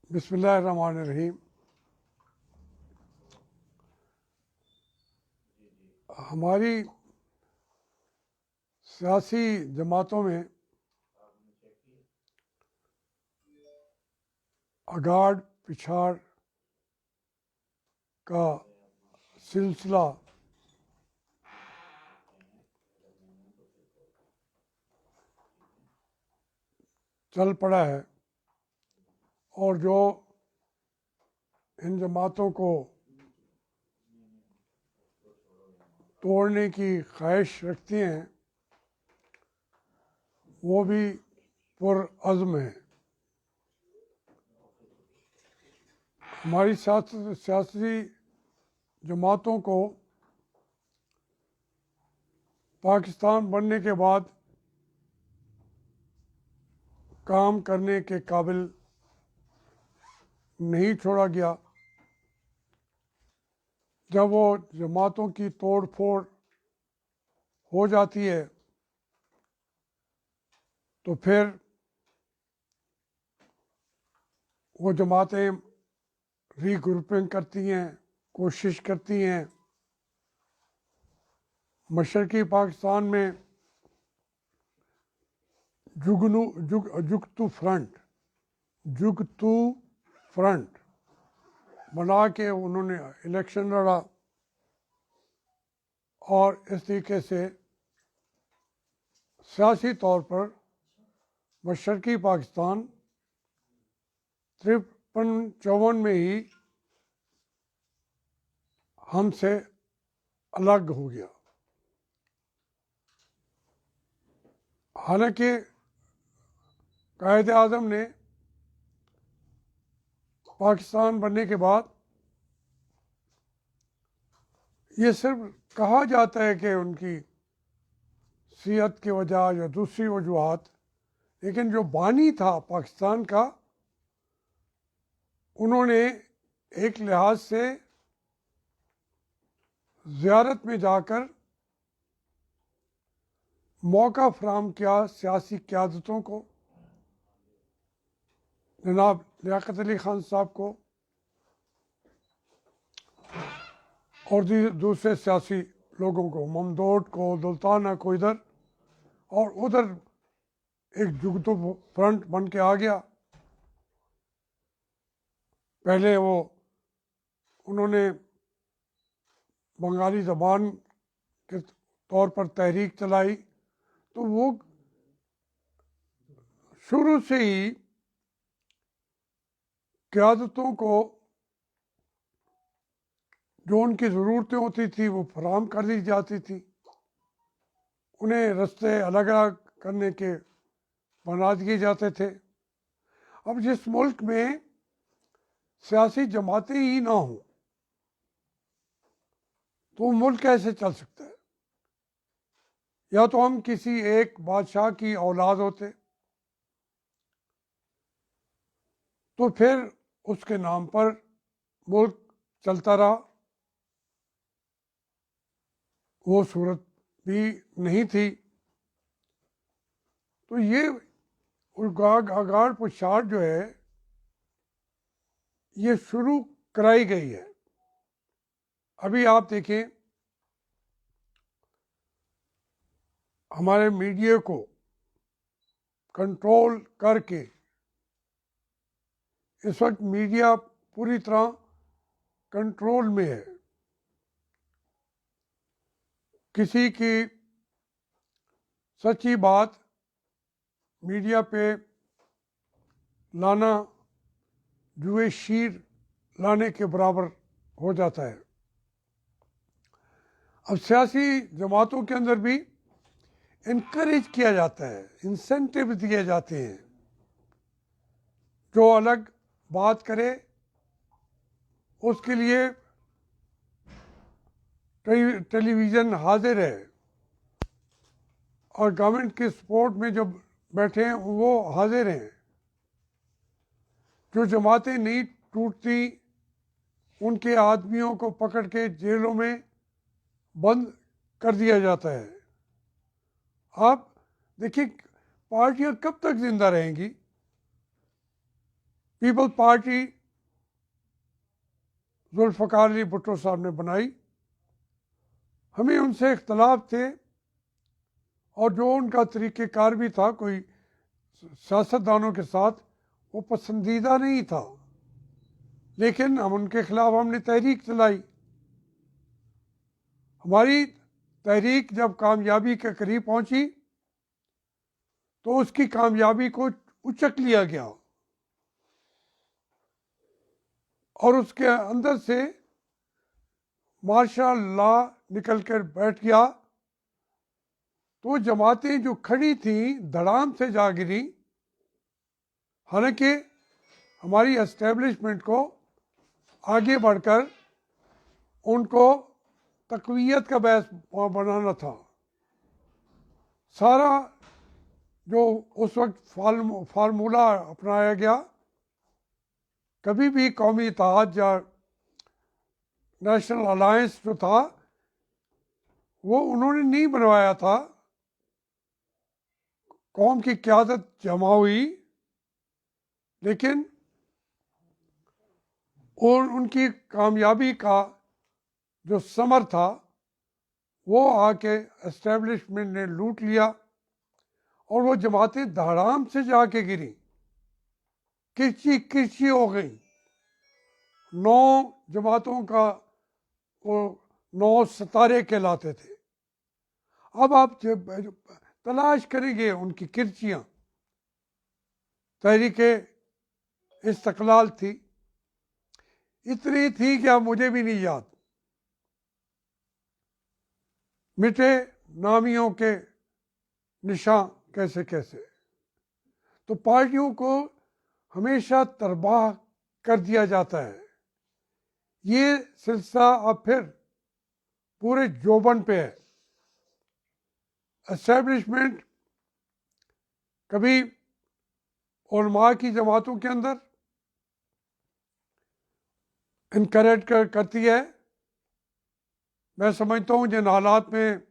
बिस्मिल्लाहिर्रहमानिर्रहीम। हमारी सियासी जमातों में अगाड़ पिछाड़ का सिलसिला चल पड़ा है और जो इन जमातों को तोड़ने की ख्वाहिश रखती हैं वो भी पुरअज़्म हैं। हमारी सियासी जमातों को पाकिस्तान बनने के बाद काम करने के काबिल नहीं छोड़ा गया। जब वो जमातों की तोड़ फोड़ हो जाती है तो फिर वो जमातें रीग्रुपिंग करती हैं, कोशिश करती हैं मशरक़ी पाकिस्तान में जुगतू फ्रंट बना के उन्होंने इलेक्शन लड़ा और इस तरीके से सियासी तौर पर मशरक़ी पाकिस्तान 53-54 में ही हमसे अलग हो गया। हालांकि कायदे आज़म ने पाकिस्तान बनने के बाद ये सिर्फ कहा जाता है कि उनकी सियासत की वजह या दूसरी वजूहात, लेकिन जो बानी था पाकिस्तान का उन्होंने एक लिहाज से ज़ियारत में जाकर मौका फराहम किया सियासी क़यादतों को, जनाब लियाकत अली ख़ान साहब को और दूसरे सियासी लोगों को, ममदोद को, दुल्ताना को इधर और उधर एक जुगतू फ्रंट बन के आ गया। पहले उन्होंने बंगाली ज़बान के तौर पर तहरीक चलाई, तो वो शुरू से ही क़यादतों को जो उनकी ज़रूरतें होती थी वो फराहम कर दी जाती थी, उन्हें रास्ते अलग अलग करने के बना दिए जाते थे। अब जिस मुल्क में सियासी जमातें ही ना हों तो मुल्क कैसे चल सकता है? या तो हम किसी एक बादशाह की औलाद होते तो फिर उसके नाम पर मुल्क चलता रहा, वो सूरत भी नहीं थी। तो ये अगाड़ पिछाड़ जो है ये शुरू कराई गई है। अभी आप देखें, हमारे मीडिया को कंट्रोल करके इस वक्त मीडिया पूरी तरह कंट्रोल में है। किसी की सच्ची बात मीडिया पे लाना जुए शीर लाने के बराबर हो जाता है। अब सियासी जमातों के अंदर भी इनकरेज किया जाता है, इंसेंटिव दिए जाते हैं, जो अलग बात करे उसके लिए टेलीविज़न हाजिर है और गवर्नमेंट के सपोर्ट में जो बैठे हैं वो हाजिर हैं। जो जमातें नहीं टूटती उनके आदमियों को पकड़ के जेलों में बंद कर दिया जाता है। आप देखिए पार्टियां कब तक जिंदा रहेंगी? पीपल पार्टी जुल्फ़िकार अली भुट्टो साहब ने बनाई। हमें उनसे इख्तलाफ थे और जो उनका तरीक़ेकार भी था कोई सियासतदानों के साथ, वो पसंदीदा नहीं था, लेकिन हम उनके ख़िलाफ़ हमने तहरीक चलाई। हमारी तहरीक जब कामयाबी के करीब पहुंची तो उसकी कामयाबी को उचक लिया गया और उसके अंदर से मार्शल लॉ निकल कर बैठ गया। तो जमातें जो खड़ी थीं धड़ाम से जा गिरी। हालांकि हमारी एस्टेब्लिशमेंट को आगे बढ़कर उनको तक़वियत का बहस बनाना था। सारा जो उस वक्त फार्मूला अपनाया गया, कभी भी कौमी इत्तेहाद या नेशनल अलायंस जो था वो उन्होंने नहीं बनवाया था। कौम की क़यादत जमा हुई, लेकिन और उनकी कामयाबी का जो समर था वो आके एस्टेब्लिशमेंट ने लूट लिया और वो जमातें धड़ाम से जाके गिरी, किरची किरची हो गई। 9 जमातों का वो 9 सितारे कहलाते थे। अब आप जब तलाश करेंगे उनकी किरचियाँ, तहरीके इस्तक़लाल थी, इतनी थी कि अब मुझे भी नहीं याद। मिटे नामियों के निशान कैसे कैसे। तो पार्टियों को हमेशा तरबाह कर दिया जाता है। ये सिलसिला अब फिर पूरे जोबन पे है। एस्टेब्लिशमेंट कभी उलमा की जमातों के अंदर इनकरेज करती है। मैं समझता हूँ जिन हालात में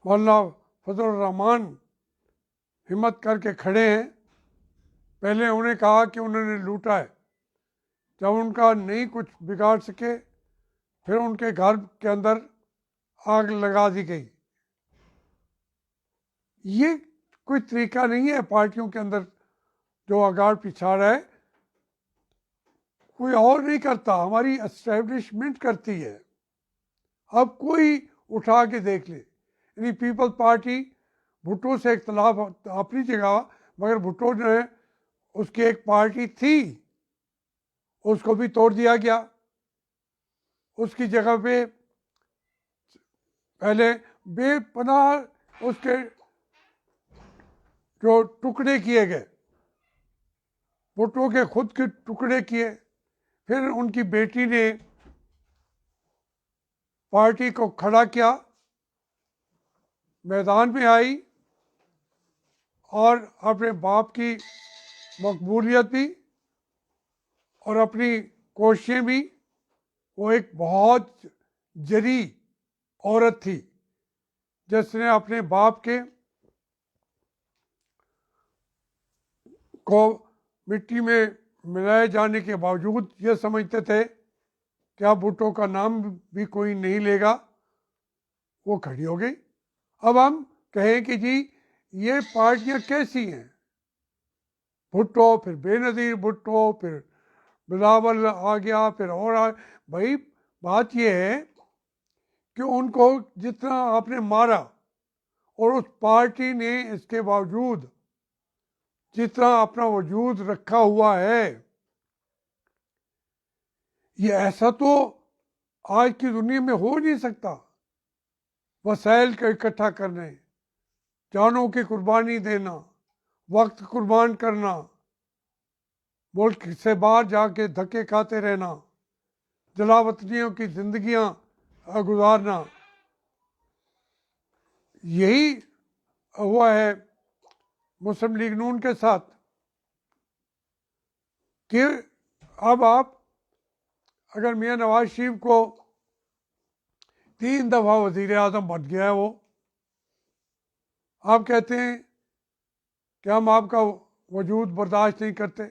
मौलाना फजल रहमान हिम्मत करके खड़े हैं, पहले उन्हें कहा कि उन्होंने लूटा है, जब उनका नहीं कुछ बिगाड़ सके फिर उनके घर के अंदर आग लगा दी गई। ये कोई तरीका नहीं है पार्टियों के अंदर जो अगाड़ पिछाड़ है, कोई और नहीं करता, हमारी एस्टेब्लिशमेंट करती है। अब कोई उठा के देख ले। यानी पीपल पार्टी भुट्टो से इख्तलाफ अपनी जगह, मगर भुट्टो ने उसकी एक पार्टी थी उसको भी तोड़ दिया गया। उसकी जगह पे पहले बेपनाह उसके जो टुकड़े किए गए, भुट्टो के खुद के टुकड़े किए। फिर उनकी बेटी ने पार्टी को खड़ा किया, मैदान में आई और अपने बाप की मकबूलियत भी और अपनी कोशिशें भी। वो एक बहुत जरी औरत थी जिसने अपने बाप के को मिट्टी में मिलाए जाने के बावजूद ये समझते थे कि अब भुट्टो का नाम भी कोई नहीं लेगा, वो खड़ी हो गई। अब हम कहें कि जी ये पार्टियां कैसी हैं, भुट्टो फिर बेनज़ीर भुट्टो फिर बिलावल आ गया फिर और भाई बात ये है कि उनको जितना आपने मारा और उस पार्टी ने इसके बावजूद जितना अपना वजूद रखा हुआ है, ये ऐसा तो आज की दुनिया में हो नहीं सकता। वसाइल का इकट्ठा करने, जानों की कुर्बानी देना, वक्त कुर्बान करना, मुल्क से बाहर जाके धक्के खाते रहना, जलावतनियों की जिंदगियां गुजारना, यही हुआ है मुस्लिम लीग नून के साथ। कि अब आप अगर मियां नवाज शरीफ को 3 दफ़ा वज़ीर आज़म बन गया है वो, आप कहते हैं कि हम आपका वजूद बर्दाश्त नहीं करते।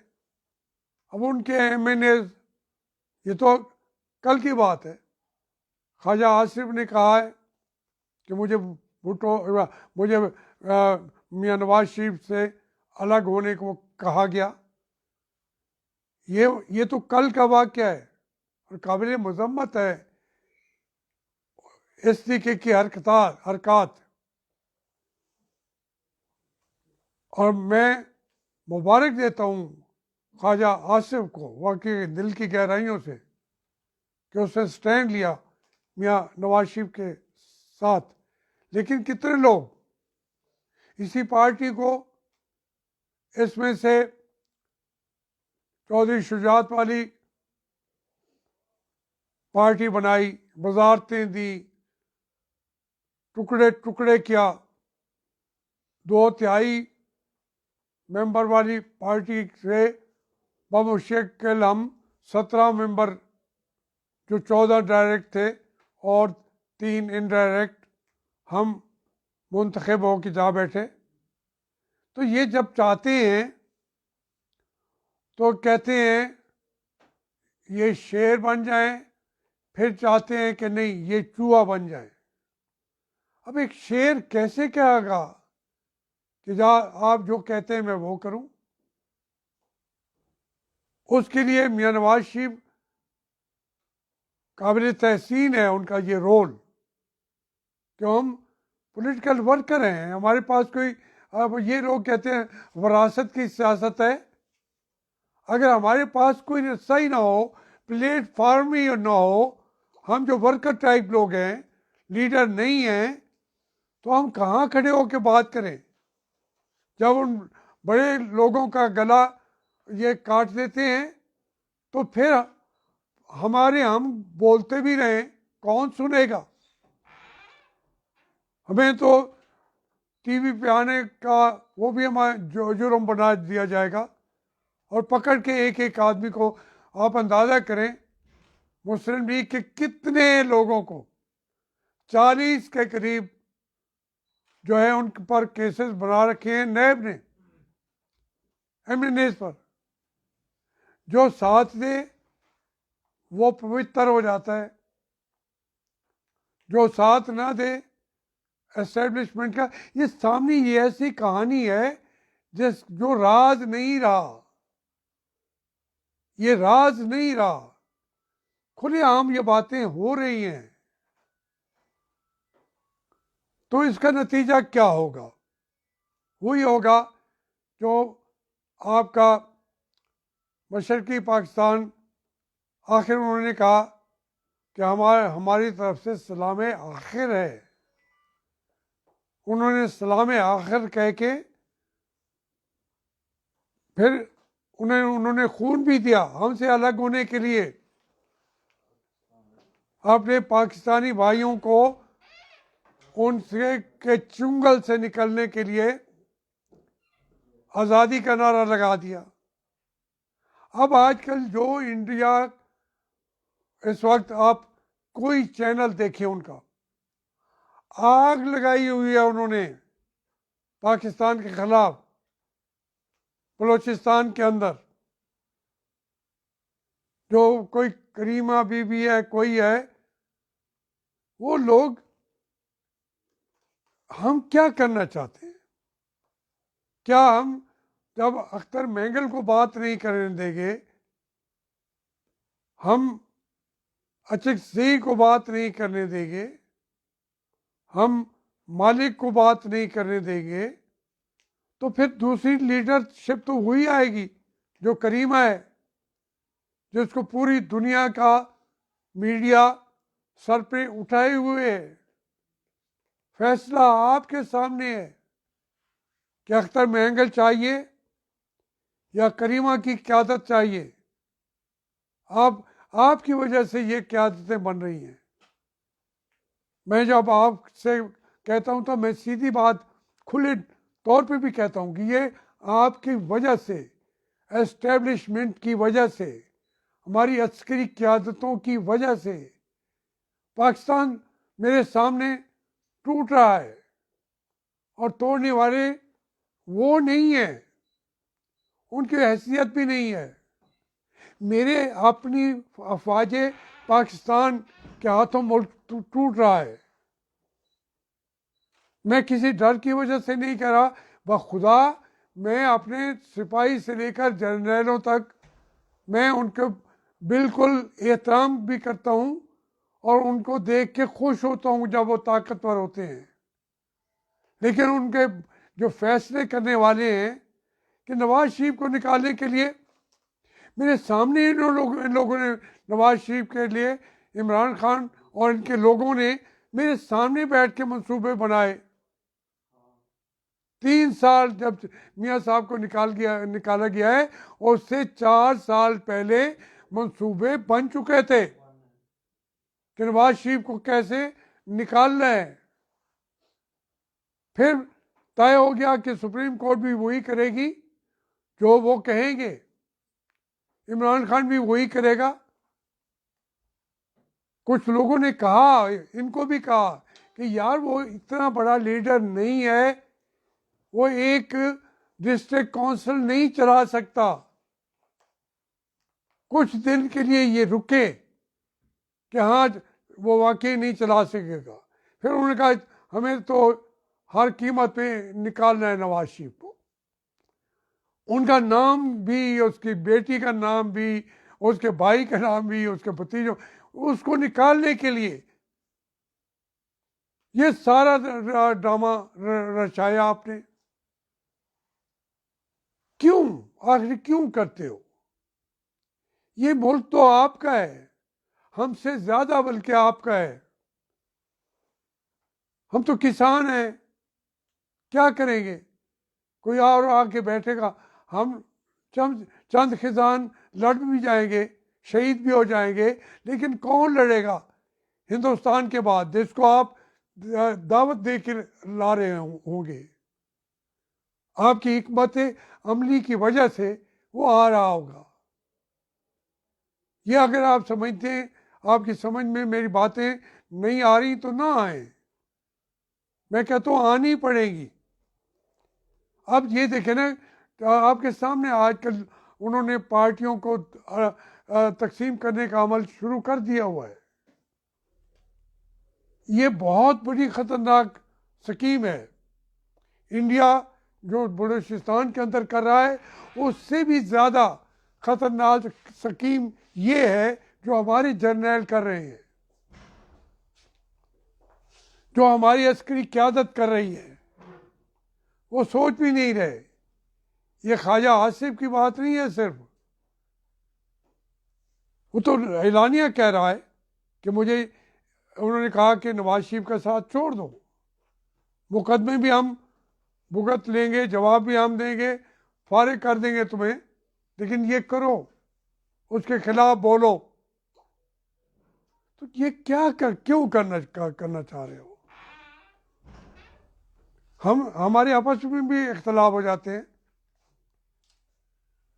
अब उनके एमएनए, ये तो कल की बात है, ख्वाजा आसिफ ने कहा है कि मुझे भुट्टो, मुझे मियां नवाज शरीफ से अलग होने को कहा गया। ये तो कल का वाक़या है और काबिल मज़म्मत है इस तरीके की हरकत। और मैं मुबारक देता हूँ ख्वाजा आसिफ को वाकई दिल की गहराइयों से कि उसने स्टैंड लिया मियां नवाज शरीफ के साथ। लेकिन कितने लोग इसी पार्टी को, इसमें से चौधरी शुजात वाली पार्टी बनाई, वजारतें दी, टुकड़े टुकड़े किया, 2/3 मेंबर वाली पार्टी से बमुश्किल हम 17 मेंबर, जो 14 डायरेक्ट थे और 3 इनडायरेक्ट, हम मुंतखब होकर जा बैठे। तो ये जब चाहते हैं तो कहते हैं ये शेर बन जाए, फिर चाहते हैं कि नहीं ये चूहा बन जाए। अब एक शेर कैसे कहेगा कि जा आप जो कहते हैं मैं वो करूं? उसके लिए मियां नवाज शरीफ काबिल तहसीन है उनका ये रोल कि हम पॉलिटिकल वर्कर हैं, हमारे पास कोई, अब ये लोग कहते हैं वरासत की सियासत है। अगर हमारे पास कोई रस्सा ही ना हो, प्लेटफार्म ही ना हो, हम जो वर्कर टाइप लोग हैं, लीडर नहीं हैं, तो हम कहाँ खड़े होकर बात करें? जब उन बड़े लोगों का गला ये काट देते हैं तो फिर हमारे हम बोलते भी रहें, कौन सुनेगा? हमें तो टीवी पे आने का वो भी हमारा जुर्म बना दिया जाएगा और पकड़ के एक एक आदमी को, आप अंदाज़ा करें मुस्लिम लीग के कितने लोगों को, 40 के करीब जो है उन पर केसेस बना रखे हैं नैब ने, एमएनएस पर। जो साथ दे वो पवित्र हो जाता है, जो साथ ना दे एस्टेब्लिशमेंट का। ये सामने ये ऐसी कहानी है जो राज नहीं रहा, ये राज नहीं रहा, खुलेआम ये बातें हो रही हैं। तो इसका नतीजा क्या होगा? वही होगा जो आपका मशरकी पाकिस्तान, आखिर उन्होंने कहा कि हमारी तरफ से सलाम आखिर है। उन्होंने सलाम आखिर कह के फिर उन्होंने खून भी दिया हमसे अलग होने के लिए, अपने पाकिस्तानी भाइयों को उनसे के चुंगल से निकलने के लिए आज़ादी का नारा लगा दिया। अब आजकल जो इंडिया, इस वक्त आप कोई चैनल देखिए उनका, आग लगाई हुई है उन्होंने पाकिस्तान के खिलाफ। बलोचिस्तान के अंदर जो कोई करीमा बीबी है, कोई है, वो लोग, हम क्या करना चाहते हैं? क्या हम जब अख्तर मेंगल को बात नहीं करने देंगे, हम अचक सी को बात नहीं करने देंगे, हम मालिक को बात नहीं करने देंगे, तो फिर दूसरी लीडरशिप तो वही आएगी जो करीमा है, जिसको पूरी दुनिया का मीडिया सर पे उठाए हुए है। फैसला आपके सामने है कि अख्तर मेंगल चाहिए या करीमा की क़यादत चाहिए। आपकी वजह से ये क़यादतें बन रही हैं। मैं जब आपसे कहता हूं तो मैं सीधी बात खुले तौर पे भी कहता हूं कि ये आपकी वजह से, एस्टेब्लिशमेंट की वजह से, हमारी अस्करी क़यादतों की वजह से पाकिस्तान मेरे सामने टूट रहा है। और तोड़ने वाले वो नहीं है उनकी हैसियत भी नहीं है। मेरे अपनी अफवाज पाकिस्तान के हाथों मुल्क टूट रहा है। मैं किसी डर की वजह से नहीं कह रहा, बखुदा मैं अपने सिपाही से लेकर जनरलों तक मैं उनके बिल्कुल एहतराम भी करता हूँ और उनको देख के खुश होता हूँ जब वो ताकतवर होते हैं। लेकिन उनके जो फैसले करने वाले हैं कि नवाज शरीफ को निकालने के लिए, मेरे सामने इन लोगों ने नवाज शरीफ के लिए, इमरान खान और इनके लोगों ने मेरे सामने बैठ के मंसूबे बनाए। 3 साल जब मियाँ साहब को निकाला गया है, उससे 4 साल पहले मंसूबे बन चुके थे कि नवाज शरीफ को कैसे निकालना है। फिर तय हो गया कि सुप्रीम कोर्ट भी वही करेगी जो वो कहेंगे, इमरान खान भी वही करेगा। कुछ लोगों ने कहा, इनको भी कहा कि यार वो इतना बड़ा लीडर नहीं है, वो एक डिस्ट्रिक्ट काउंसिल नहीं चला सकता, कुछ दिन के लिए ये रुके कि हाँ वो वाकई नहीं चला सकेगा। फिर उन्होंने कहा हमें तो हर कीमत पे निकालना है नवाज शरीफ को। उनका नाम भी, उसकी बेटी का नाम भी, उसके भाई का नाम भी, उसके भतीजों, उसको निकालने के लिए ये सारा ड्रामा रचाया आपने। क्यों, आखिर क्यों करते हो? ये मुल्क तो आपका है, हमसे ज्यादा बल्कि आपका है। हम तो किसान हैं, क्या करेंगे? कोई और आके बैठेगा, हम चंद खिजान लड़ भी जाएंगे, शहीद भी हो जाएंगे, लेकिन कौन लड़ेगा हिंदुस्तान के बाद जिसको आप दावत दे के ला रहे होंगे? आपकी हिकमत अमली की वजह से वो आ रहा होगा। ये अगर आप समझते हैं, आपकी समझ में मेरी बातें नहीं आ रही तो ना आए, मैं कहता हूँ आनी पड़ेगी। अब ये देखें ना, आपके सामने आजकल उन्होंने पार्टियों को तकसीम करने का अमल शुरू कर दिया हुआ है। ये बहुत बड़ी खतरनाक स्कीम है। इंडिया जो बलूचिस्तान के अंदर कर रहा है, उससे भी ज़्यादा खतरनाक स्कीम ये है जो हमारे जर्नैल कर रहे हैं, जो हमारी अस्करी क़यादत कर रही है। वो सोच भी नहीं रहे। ये ख्वाजा आसिफ की बात नहीं है सिर्फ, वो तो एलानिया कह रहा है कि मुझे, उन्होंने कहा कि नवाज शरीफ का साथ छोड़ दो, मुकदमे भी हम भुगत लेंगे, जवाब भी हम देंगे, फारिग कर देंगे तुम्हें, लेकिन ये करो, उसके खिलाफ बोलो। तो ये क्यों करना चाह रहे हो? हमारे आपस में भी इख्तलाफ हो जाते हैं।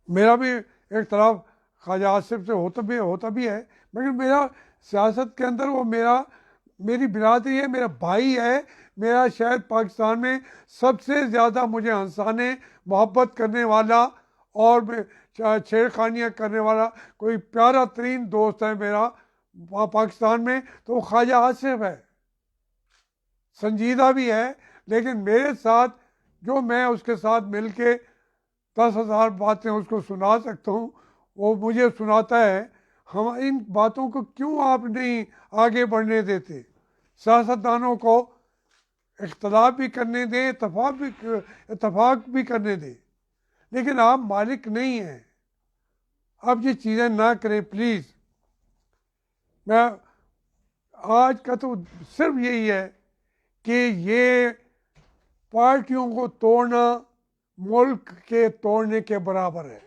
मेरा भी इख्तलाफ ख्वाजा आसिफ से होता भी है, मगर मेरा सियासत के अंदर वो मेरी बिरादरी है, मेरा भाई है, मेरा शायद पाकिस्तान में सबसे ज़्यादा मुझे हंसाने, मोहब्बत करने वाला और छेड़खानियाँ करने वाला कोई प्यारा तरीन दोस्त है मेरा पाकिस्तान में, तो वो ख्वाजा आसिफ है। संजीदा भी है, लेकिन मेरे साथ जो मैं उसके साथ मिल के 10,000 बातें उसको सुना सकता हूँ, वो मुझे सुनाता है। हम इन बातों को क्यों आप नहीं आगे बढ़ने देते? सियासतदानों को इख्तलाफ भी करने दें, इतफाक भी करने दें, लेकिन आप मालिक नहीं हैं। आप ये चीज़ें ना करें प्लीज़। मैं आज का तो सिर्फ यही है कि ये पार्टियों को तोड़ना मुल्क के तोड़ने के बराबर है।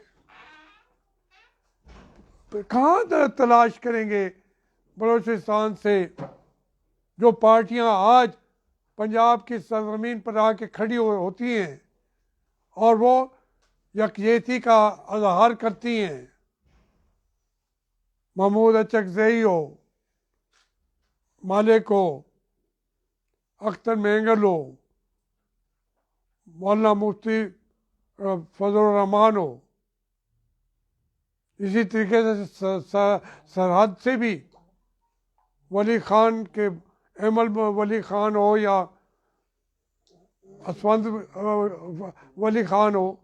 कहाँ तलाश करेंगे बलूचिस्तान से जो पार्टियां आज पंजाब की सरजमीन पर आके खड़ी होती हैं और वो यकजहती का इजहार करती हैं? महमूद अचकज़ई हो, मालिक हो, अख्तर मेंगल हो, मौलाना मुफ्ती फजल रहमान हो, इसी तरीके से सरहद से भी वली खान के एमल वली खान हो या असवंत वली खान हो,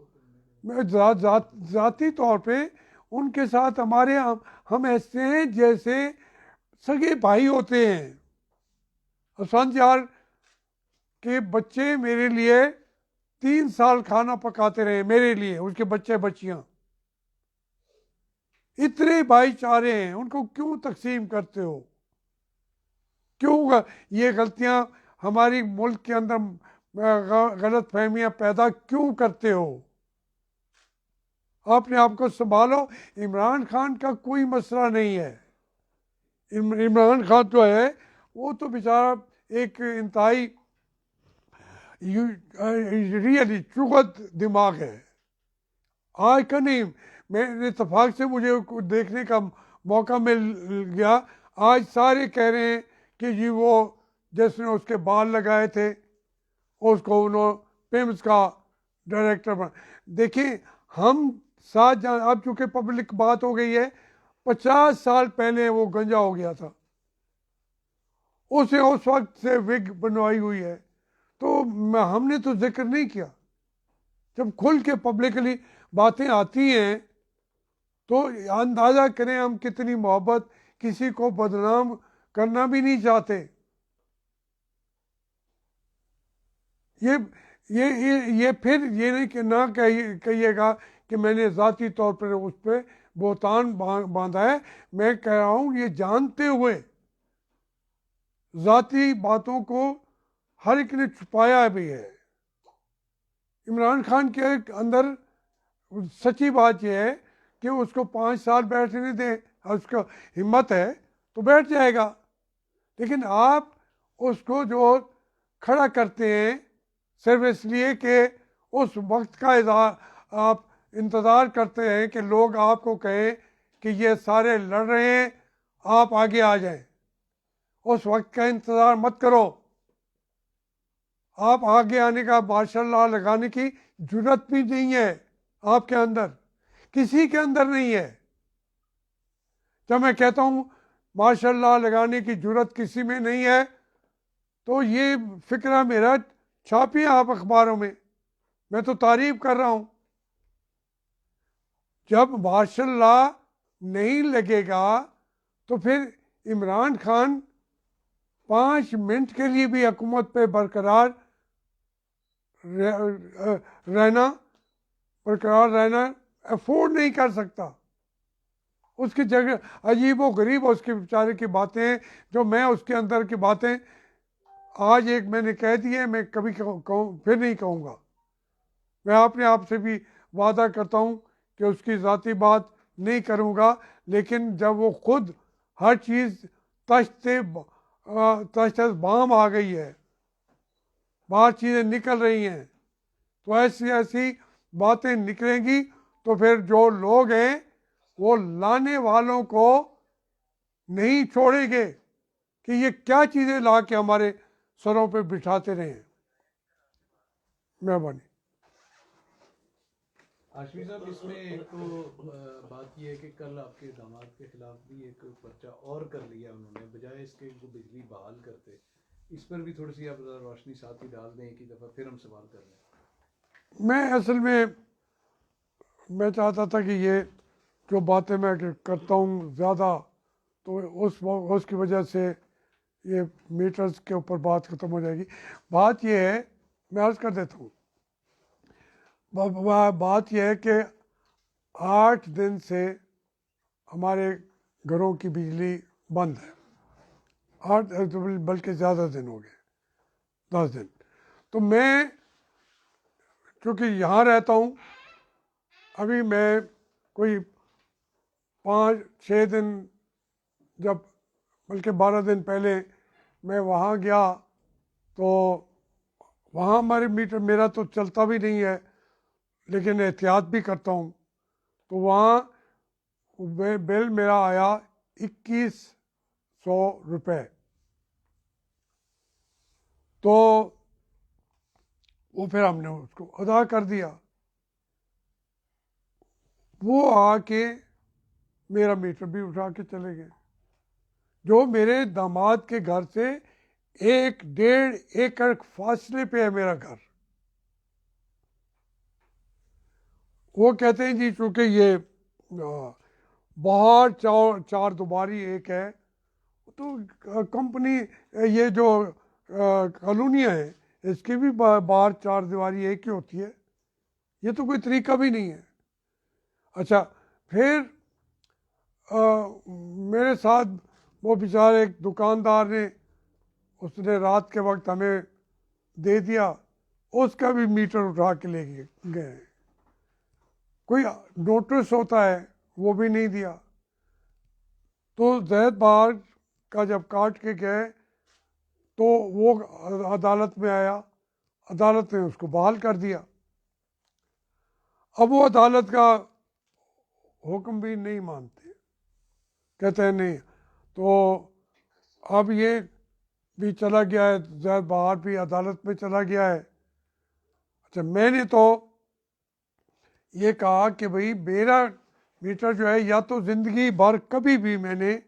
मैं ज़ाती तौर पे उनके साथ हमारे हम ऐसे हैं जैसे सगे भाई होते हैं। असवंत यार के बच्चे मेरे लिए 3 साल खाना पकाते रहे मेरे लिए, उसके बच्चे बच्चियां। इतने भाईचारे हैं, उनको क्यों तकसीम करते हो? क्यों ये गलतियां हमारी मुल्क के अंदर गलत फहमियां पैदा क्यों करते हो? अपने आप को संभालो। इमरान खान का कोई मसला नहीं है। इमरान खान जो है वो तो बेचारा एक इंतहाई रियली चुगत दिमाग है। आज का नहीं, मैं इत्तेफाक से मुझे देखने का मौका मिल गया। आज सारे कह रहे हैं कि जी वो जिसने उसके बाल लगाए थे उसको उन्होंने पिम्स का डायरेक्टर बना। देखिए हम साथ जान, अब चूंकि पब्लिक बात हो गई है, 50 साल पहले वो गंजा हो गया था, उसे उस वक्त से विग बनवाई हुई है, तो हमने तो जिक्र नहीं किया। जब खुल के पब्लिकली बातें आती हैं तो अंदाज़ा करें हम कितनी मोहब्बत, किसी को बदनाम करना भी नहीं चाहते। ये ये फिर ये नहीं कि ना कहिएगा कि मैंने ज़ाती तौर पर उस पर बोतान बांधा है। मैं कह रहा हूँ ये जानते हुए ज़ाती बातों को हर एक ने छुपाया भी है। इमरान खान के अंदर सच्ची बात यह है कि उसको 5 साल बैठने दें, उसका हिम्मत है तो बैठ जाएगा। लेकिन आप उसको जो खड़ा करते हैं सिर्फ इसलिए कि उस वक्त का आप इंतज़ार करते हैं कि लोग आपको कहें कि ये सारे लड़ रहे हैं, आप आगे आ जाएं। उस वक्त का इंतज़ार मत करो। आप आगे आने का मार्शल लॉ लगाने की जरूरत भी नहीं है, आपके अंदर किसी के अंदर नहीं है। जब मैं कहता हूं मार्शल लॉ लगाने की जरूरत किसी में नहीं है तो ये फिक्रा मेरा छापिए आप अखबारों में, मैं तो तारीफ कर रहा हूं। जब मार्शल लॉ नहीं लगेगा तो फिर इमरान खान 5 मिनट के लिए भी हुकूमत पे बरकरार रहना अफोर्ड नहीं कर सकता। उसकी जगह अजीब व गरीब उसके बेचारे की बातें हैं, जो मैं उसके अंदर की बातें आज एक मैंने कह दी है, मैं कभी कहूँ फिर नहीं कहूँगा। मैं अपने आप से भी वादा करता हूँ कि उसकी ज़ाती बात नहीं करूँगा, लेकिन जब वो खुद हर चीज़ तश्त बाम आ गई है, बाहर चीज़ें निकल रही हैं, तो ऐसी ऐसी बातें निकलेंगी तो फिर जो लोग हैं वो लाने वालों को नहीं छोड़ेंगे कि ये क्या चीज़ें ला के हमारे सरों पे बिठाते रहे। मेहरबानी। आशमी साहब, इसमें एक तो बात यह है कि कल आपके दामाद के खिलाफ भी एक पर्चा और कर लिया उन्होंने, बजाय इसके जो बिजली बहाल करते। इस पर भी थोड़ी सी आप रोशनी साथ ही डाल दें, एक ही दफ़ा फिर हम सवाल कर लें। मैं असल में मैं चाहता था कि ये जो बातें मैं करता हूँ ज़्यादा, तो उसकी वजह से ये मीटर्स के ऊपर बात ख़त्म हो जाएगी। बात ये है, मैं अर्ज़ कर देता हूँ, बात यह है कि 8 दिन से हमारे घरों की बिजली बंद है। 8 बल्कि ज़्यादा दिन हो गए, 10 दिन। तो मैं चूँकि यहाँ रहता हूँ, अभी मैं कोई 5-6 दिन, जब बल्कि 12 दिन पहले मैं वहाँ गया तो वहाँ हमारे मीटर मेरा तो चलता भी नहीं है, लेकिन एहतियात भी करता हूँ। तो वहाँ बिल मेरा आया 2100 रुपये। तो वो फिर हमने उसको अदा कर दिया। वो आके मेरा मीटर भी उठा के चले गए। जो मेरे दामाद के घर से 1.5 एकड़ फासले पे है मेरा घर। वो कहते हैं जी चूंकि ये बाहर चार दुबारी एक है, तो कंपनी ये जो कॉलोनियाँ हैं इसकी भी बाहर चार दीवारी एक ही होती है, ये तो कोई तरीका भी नहीं है। अच्छा, फिर मेरे साथ वो बेचारे एक दुकानदार ने, उसने रात के वक्त हमें दे दिया, उसका भी मीटर उठा के ले गए। कोई नोटिस होता है वो भी नहीं दिया। तो जैद बाहर का जब काट के गए तो वो अदालत में आया, अदालत ने उसको बहाल कर दिया। अब वो अदालत का हुक्म भी नहीं मानते, कहते हैं नहीं। तो अब ये भी चला गया है, जैद बाहर भी अदालत में चला गया है। अच्छा, मैंने तो ये कहा कि भाई मेरा मीटर जो है, या तो ज़िंदगी भर कभी भी मैंने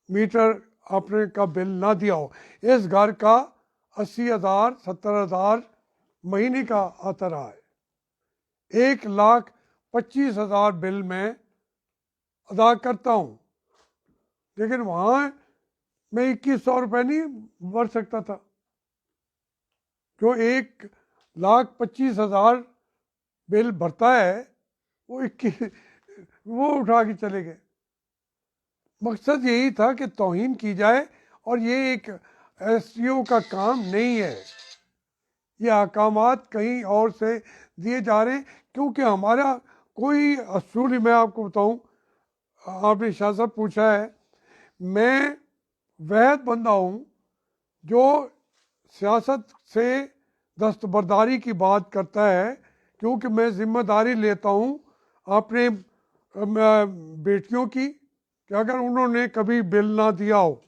मीटर अपने का बिल ना दिया हो। इस घर का 80,000 70,000 महीने का आता रहा है। 1,25,000 बिल मैं अदा करता हूँ, लेकिन वहाँ मैं 2100 रुपये नहीं भर सकता था। जो 1,25,000 बिल भरता है वो 21 वो उठा के चले गए। मकसद यही था कि तौहीन की जाए, और ये एक एसडीओ का काम नहीं है, ये अहकामात कहीं और से दिए जा रहे हैं। क्योंकि हमारा कोई असूल ही, मैं आपको बताऊं, आपने शाह साहब पूछा है, मैं वह बंदा हूं जो सियासत से दस्तबरदारी की बात करता है, क्योंकि मैं जिम्मेदारी लेता हूं अपने बेटियों की, कि अगर उन्होंने कभी बिल ना दिया हो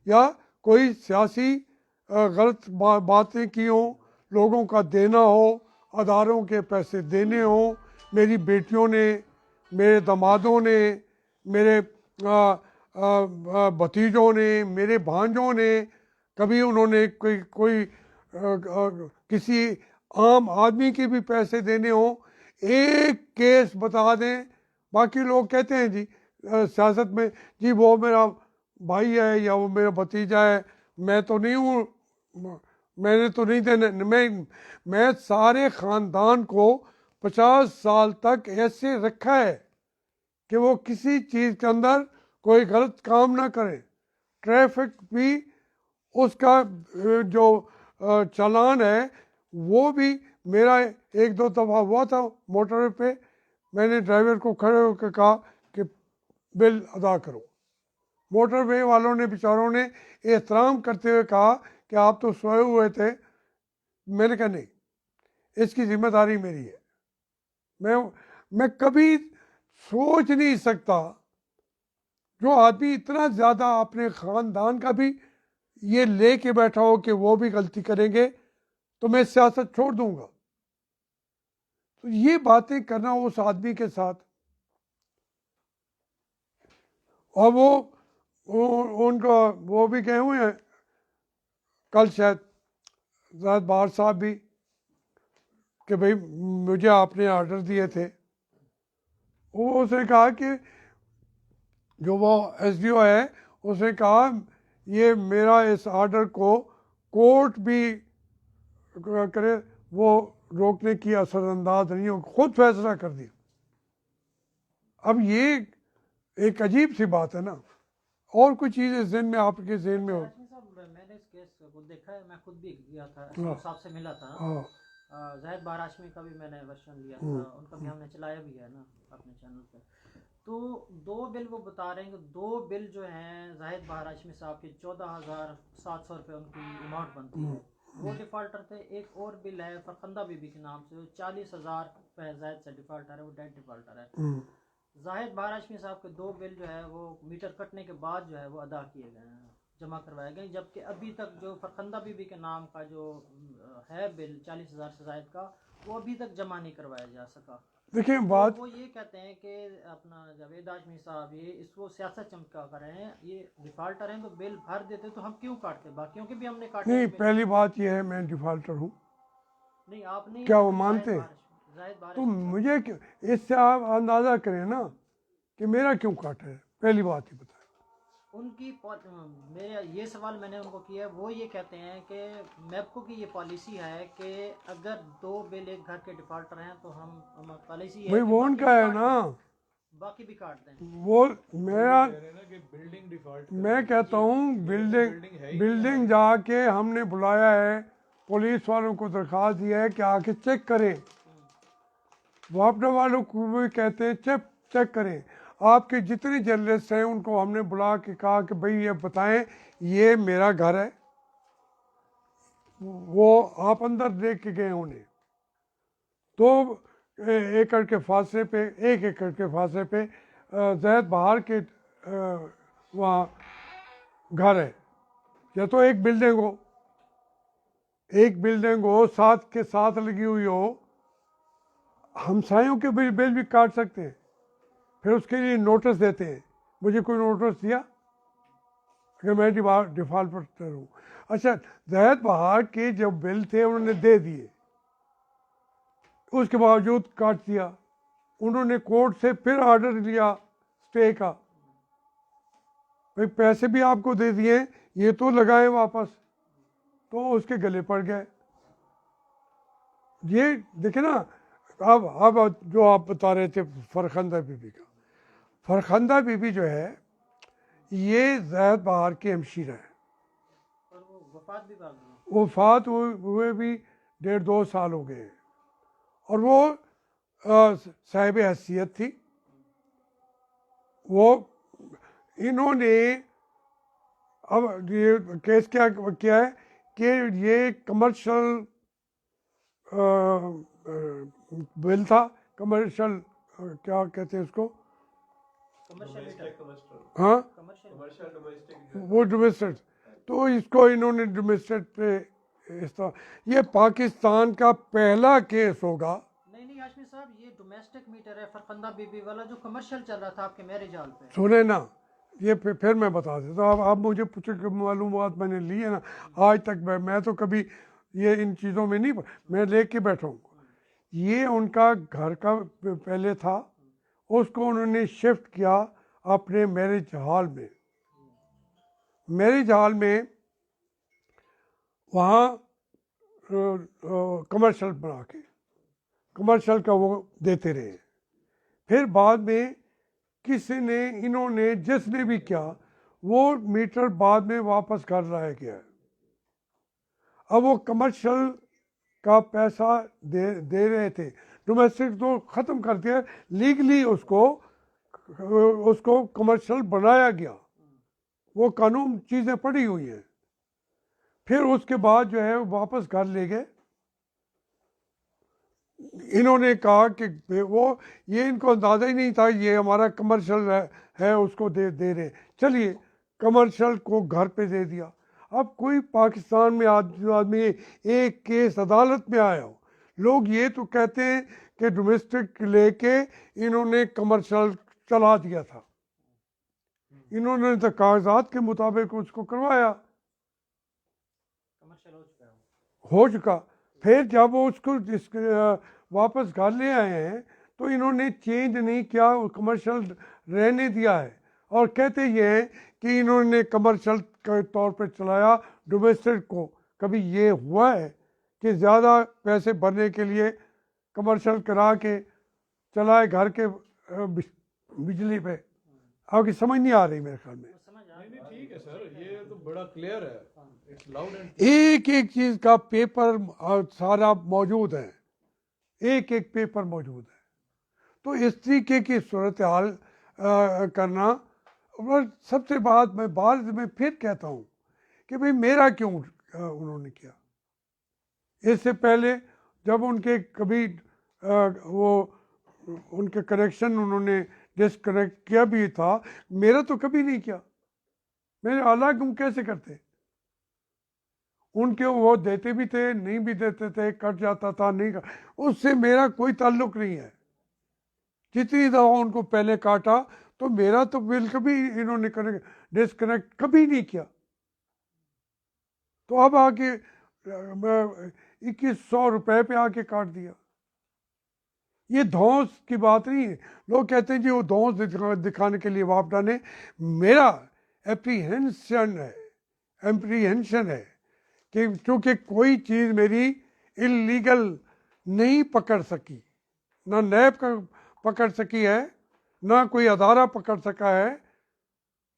या कोई सियासी गलत बातें की हों, लोगों का देना हो, अदारों के पैसे देने हों, मेरी बेटियों ने, मेरे दामादों ने, मेरे भतीजों ने, मेरे भांजों ने, कभी उन्होंने कोई किसी आम आदमी के भी पैसे देने हों, एक केस बता दें। बाकी लोग कहते हैं जी सियासत में, जी वो मेरा भाई है या वो मेरा भतीजा है, मैं तो नहीं हूँ, मैंने तो नहीं देने। मैं सारे ख़ानदान को 50 साल तक ऐसे रखा है कि वो किसी चीज़ के अंदर कोई गलत काम ना करें। ट्रैफिक भी उसका जो चालान है वो भी मेरा 1-2 दफ़ा हुआ था मोटरवे पे, मैंने ड्राइवर को खड़े होकर कहा कि बिल अदा करो। मोटरवे वालों ने, बेचारों ने एहतराम करते हुए कहा कि आप तो सोए हुए थे। मैंने कहा नहीं, इसकी जिम्मेदारी मेरी है। मैं कभी सोच नहीं सकता, जो आदमी इतना ज़्यादा अपने ख़ानदान का भी ये ले के बैठा हो कि वो भी गलती करेंगे तो मैं सियासत छोड़ दूंगा। तो ये बातें करना उस आदमी के साथ, और उनको वो भी गए हुए हैं कल शायद ज़ाहिद बार साहब भी, कि भाई मुझे आपने ऑर्डर दिए थे। वो उसने कहा कि जो वो एसडीओ है उसने कहा ये मेरा इस ऑर्डर को कोर्ट भी करे, वो रोकने की असरअंदाज नहीं हो, खुद फैसला कर दिया। अब ये एक अजीब सी बात है ना। और कोई चीज़ इस दिन में आपके जहन में हो? मैंने इस केस को देखा है, मैं खुद भी गया था, हाँ। साहब से मिला था। हाँ। जाहिद बार हाशमी का भी मैंने वर्शन लिया था, उनका भी हमने चलाया भी है ना अपने चैनल पे। तो 2 बिल वो बता रहे हैं कि 2 बिल जो हैं जाहिद बार हाशमी साहब के 14,700 रुपये उनकी अमाउंट बनती है, वो डिफ़ॉल्टर थे। एक और बिल है फरखंदा बीबी के नाम से, 40,000 रुपये जाहिद से डिफ़ॉल्टर है, वो डेड डिफ़ॉल्टर है। जाहिद बार हाशमी साहब के 2 बिल जो है वो मीटर कटने के बाद जो है वो अदा किए गए हैं, जमा करवाए गए। जबकि अभी तक जो फरखंदा बीबी के नाम का जो है बिल 40,000 से ज़ायद का, वो अभी तक जमा नहीं करवाया जा सका। देखिए तो बात, वो ये कहते हैं कि अपना जावेद हाशमी साहब ये इसको सियासत चमका कर रहे हैं, ये डिफाल्टर हैं तो बिल भर देते तो हम क्यों काटते, बाकियों के भी हमने काटे नहीं हैं बिल। पहली बात यह है मैं डिफाल्टर हूँ, नहीं आप नहीं क्या हैं, वो तो मानते हैं? जाहिद बारिश तो में साहब। मुझे इससे आप अंदाज़ा करें ना कि मेरा क्यों काटा है, पहली बात ही बताएं। उनकी मेरा ये सवाल मैंने उनको किया है, वो ये कहते हैं कि मैप्को की ये पॉलिसी है कि अगर 2 बिल एक घर के डिफाल्टर हैं तो हम पॉलिसी है भाई कि वो बाकी उनका भी है काट ना, दें, बाकी भी काट दें। वो मेरा, कह रहे हैं ना कि बिल्डिंग डिफॉल्ट मैं कहता हूँ बिल्डिंग है बिल्डिंग ही बिल्डिंग नहीं जाके हमने बुलाया है, पुलिस वालों को दरख्वास्त दी है कि आके चेक करें, वापडा वालों को भी कहते हैं चेक चेक करें, आपके जितने जर्नलिस्ट हैं उनको हमने बुला के कहा कि भाई ये बताएं ये मेरा घर है, वो आप अंदर देख के गए उन्हें, 2 एकड़ के फासले पे, 1 एकड़ के फासले पे जैद बहार के वहाँ घर है, या तो एक बिल्डिंग हो, एक बिल्डिंग हो साथ के साथ लगी हुई हो, हमसायों के बिल भी काट सकते हैं, फिर उसके लिए नोटिस देते हैं, मुझे कोई नोटिस दिया अगर मैं डिफाल्टर हूँ? अच्छा, जैद बहार के जो बिल थे उन्होंने दे दिए, उसके बावजूद काट दिया, उन्होंने कोर्ट से फिर ऑर्डर लिया स्टे का, भाई पैसे भी आपको दे दिए, ये तो लगाए वापस, तो उसके गले पड़ गए। ये देखे ना, अब जो आप बता रहे थे फरखंदा बीबी का, फरखंदा बीबी जो है ये जैद बहार की हमशीर है, और वो वफात भी कर गए। वफात हुए भी 1.5-2 साल हो गए, और वो साहिब हैसियत थी, वो इन्होंने अब ये केस क्या किया है कि ये कमर्शियल बिल था, कमर्शियल क्या कहते हैं उसको, कमर्शियल मीटर, हाँ कमर्शियल वो डोमेस्टिक, तो इसको इन्होंने डोमेस्टिक पे इस तरह, ये पाकिस्तान का पहला केस होगा। नहीं नहीं हाशमी साहब, ये डोमेस्टिक मीटर है फरखंदा बीबी वाला जो कमर्शियल चल रहा था आपके मैरिज हॉल पे। सुने ना, ये फिर मैं बता देता हूँ, आप मुझे पूछे कि मालूमात मैंने ली है ना, आज तक मैं तो कभी ये इन चीज़ों में नहीं, मैं लेके बैठा हूँ, ये उनका घर का पहले था, उसको उन्होंने शिफ्ट किया अपने मैरिज हॉल में, मैरिज हॉल में वहाँ कमर्शियल बना के कमर्शियल का वो देते रहे, फिर बाद में किसी ने, इन्होंने जिसने भी किया, वो मीटर बाद में वापस कर लाया गया, अब वो कमर्शियल का पैसा दे रहे थे, डोमेस्टिक तो ख़त्म कर दिया, लीगली उसको कमर्शियल बनाया गया, वो कानून चीज़ें पड़ी हुई हैं, फिर उसके बाद जो है वापस घर ले गए, इन्होंने कहा कि वो, ये इनको अंदाज़ा ही नहीं था ये हमारा कमर्शियल है उसको दे रहे, चलिए कमर्शियल को घर पे दे दिया। अब कोई पाकिस्तान में आदमी एक केस अदालत में आया हो, लोग ये तो कहते हैं कि डोमेस्टिक लेके इन्होंने कमर्शियल चला दिया था, इन्होंने तो कागजात के मुताबिक उसको करवाया, कमर्शियल हो चुका, फिर जब वो उसको वापस घर ले आए हैं तो इन्होंने चेंज नहीं किया, कमर्शियल रहने दिया है, और कहते ये हैं कि इन्होंने कमर्शियल के तौर पर चलाया डोमेस्टिक को। कभी ये हुआ है कि ज़्यादा पैसे भरने के लिए कमर्शियल करा के चलाए घर के बिजली पे? आपकी समझ नहीं आ रही मेरे ख्याल में। नहीं ठीक है सर, ये तो बड़ा क्लियर है, इट्स लाउड एंड एक एक चीज़ का पेपर सारा मौजूद है, एक एक पेपर मौजूद है, तो इस तरीके की सूरत हाल करना। और सबसे बात मैं फिर कहता हूँ कि भाई मेरा क्यों उन्होंने किया, इससे पहले जब उनके कभी वो उनके कनेक्शन उन्होंने डिसकनेक्ट किया भी था, मेरा तो कभी नहीं किया, मेरे अलग हम कैसे करते, उनके वो देते भी थे नहीं भी देते थे, कट जाता था नहीं, उससे मेरा कोई ताल्लुक नहीं है, जितनी दफ़ा उनको पहले काटा, तो मेरा तो बिल कभी इन्होंने डिस्कनेक्ट कभी नहीं किया। तो अब आके 2100 रुपये पे आके काट दिया। ये धौंस की बात नहीं है। लोग कहते हैं जी वो धौंस दिखाने के लिए वापडा ने, मेरा एप्रीहेंशन है कि चूँकि कोई चीज़ मेरी इलीगल नहीं पकड़ सकी, ना नैब पकड़ सकी है, ना कोई अदारा पकड़ सका है,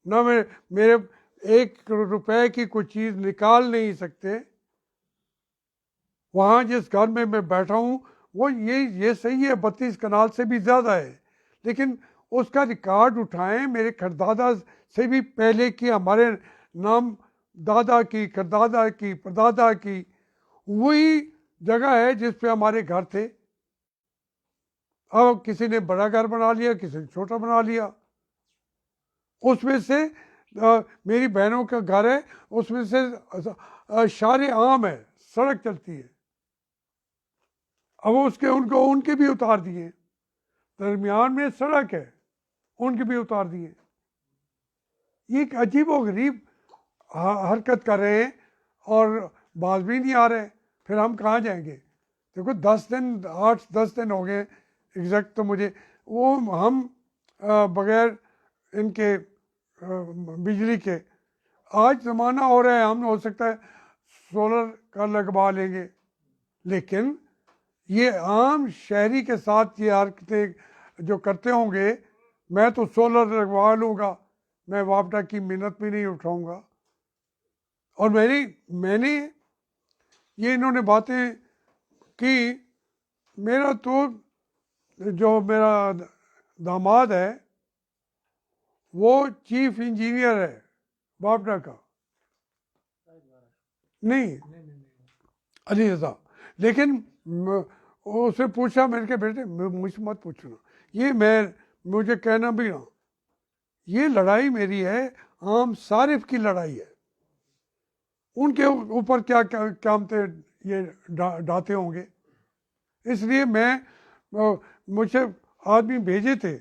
ना मेरे 1 रुपए की कोई चीज़ निकाल नहीं सकते। वहाँ जिस घर में मैं बैठा हूँ वो ये सही है 32 कनाल से भी ज़्यादा है, लेकिन उसका रिकॉर्ड उठाएं, मेरे खरदादा से भी पहले की, हमारे नाम दादा की, खरदादा की, परदादा की वही जगह है जिस पे हमारे घर थे। अब किसी ने बड़ा घर बना लिया, किसी ने छोटा बना लिया। उसमें से मेरी बहनों का घर है, उसमें से शारे आम है, सड़क चलती है। अब उनके भी उतार दिए, दरमियान में सड़क है, उनके भी उतार दिए। ये एक अजीब व गरीब हरकत कर रहे हैं और बाज भी नहीं आ रहे। फिर हम कहाँ जाएंगे? देखो 8-10 दिन हो गए एग्जैक्ट, तो मुझे वो हम बगैर इनके बिजली के, आज ज़माना हो रहा है, हम हो सकता है सोलर का लगवा लेंगे, लेकिन ये आम शहरी के साथ ये हरकतें जो करते होंगे, मैं तो सोलर लगवा लूँगा, मैं वापडा की मिन्नत भी नहीं उठाऊँगा। और मैंने ये इन्होंने बातें की, मेरा तो जो मेरा दामाद है वो चीफ इंजीनियर है वापडा का, नहीं अली रजा, लेकिन उससे पूछा, मैंने कहा बेटे मुझसे मत पूछना, ये मुझे कहना भी ना, ये लड़ाई मेरी है, आम सारिफ की लड़ाई है। उनके ऊपर क्या कामते ये डांते होंगे। इसलिए मुझसे आदमी भेजे थे,